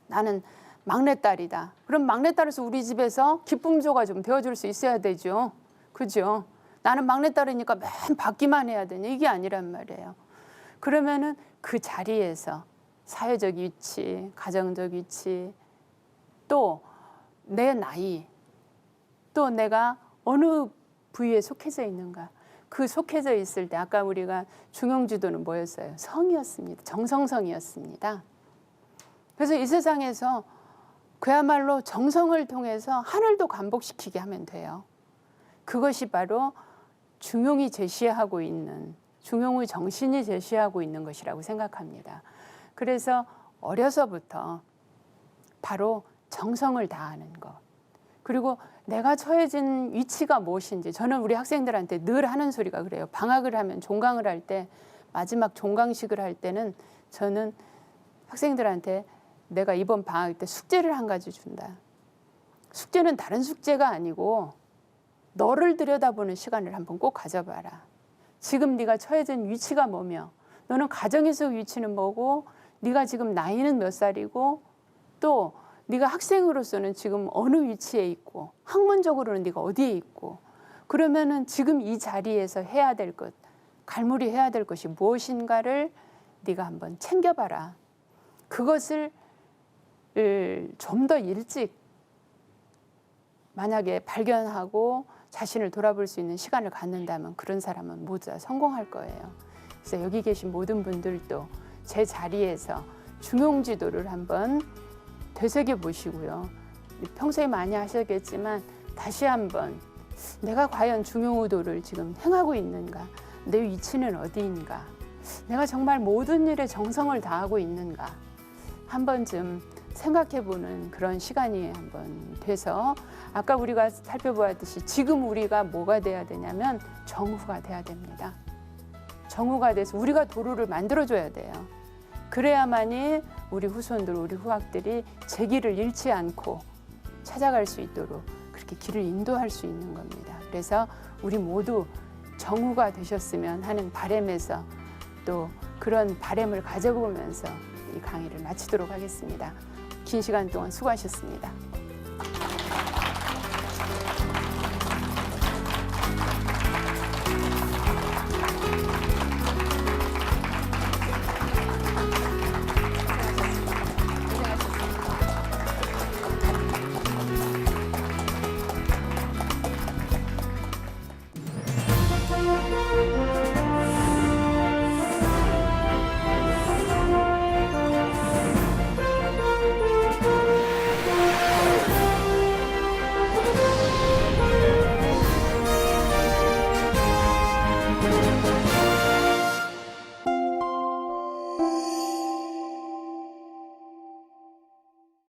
나는 막내딸이다. 그럼 막내딸에서 우리 집에서 기쁨조가 좀 되어줄 수 있어야 되죠. 그죠? 나는 막내딸이니까 맨 받기만 해야 되냐, 이게 아니란 말이에요. 그러면은 그 자리에서 사회적 위치, 가정적 위치, 또 내 나이, 또 내가 어느 부위에 속해져 있는가. 그 속해져 있을 때 아까 우리가 중용지도는 뭐였어요? 성이었습니다. 정성성이었습니다. 그래서 이 세상에서 그야말로 정성을 통해서 하늘도 감복시키게 하면 돼요. 그것이 바로 중용이 제시하고 있는, 중용의 정신이 제시하고 있는 것이라고 생각합니다. 그래서 어려서부터 바로 정성을 다하는 것, 그리고 내가 처해진 위치가 무엇인지 저는 우리 학생들한테 늘 하는 소리가 그래요. 방학을 하면 종강을 할 때, 마지막 종강식을 할 때는 저는 학생들한테 내가 이번 방학 때 숙제를 한 가지 준다. 숙제는 다른 숙제가 아니고 너를 들여다보는 시간을 한번 꼭 가져봐라. 지금 네가 처해진 위치가 뭐며, 너는 가정에서 위치는 뭐고, 네가 지금 나이는 몇 살이고, 또 네가 학생으로서는 지금 어느 위치에 있고, 학문적으로는 네가 어디에 있고, 그러면은 지금 이 자리에서 해야 될 것, 갈무리해야 될 것이 무엇인가를 네가 한번 챙겨봐라. 그것을 좀 더 일찍 만약에 발견하고 자신을 돌아볼 수 있는 시간을 갖는다면 그런 사람은 모두 다 성공할 거예요. 그래서 여기 계신 모든 분들도 제 자리에서 중용지도를 한번 되새겨 보시고요. 평소에 많이 하셨겠지만 다시 한번 내가 과연 중용의도를 지금 행하고 있는가? 내 위치는 어디인가? 내가 정말 모든 일에 정성을 다하고 있는가? 한 번쯤 생각해보는 그런 시간이 한번 돼서 아까 우리가 살펴보았듯이 지금 우리가 뭐가 돼야 되냐면 정후가 돼야 됩니다. 정후가 돼서 우리가 도로를 만들어줘야 돼요. 그래야만이 우리 후손들, 우리 후학들이 제 길을 잃지 않고 찾아갈 수 있도록 그렇게 길을 인도할 수 있는 겁니다. 그래서 우리 모두 정후가 되셨으면 하는 바람에서 또 그런 바람을 가져보면서 이 강의를 마치도록 하겠습니다. 긴 시간 동안 수고하셨습니다.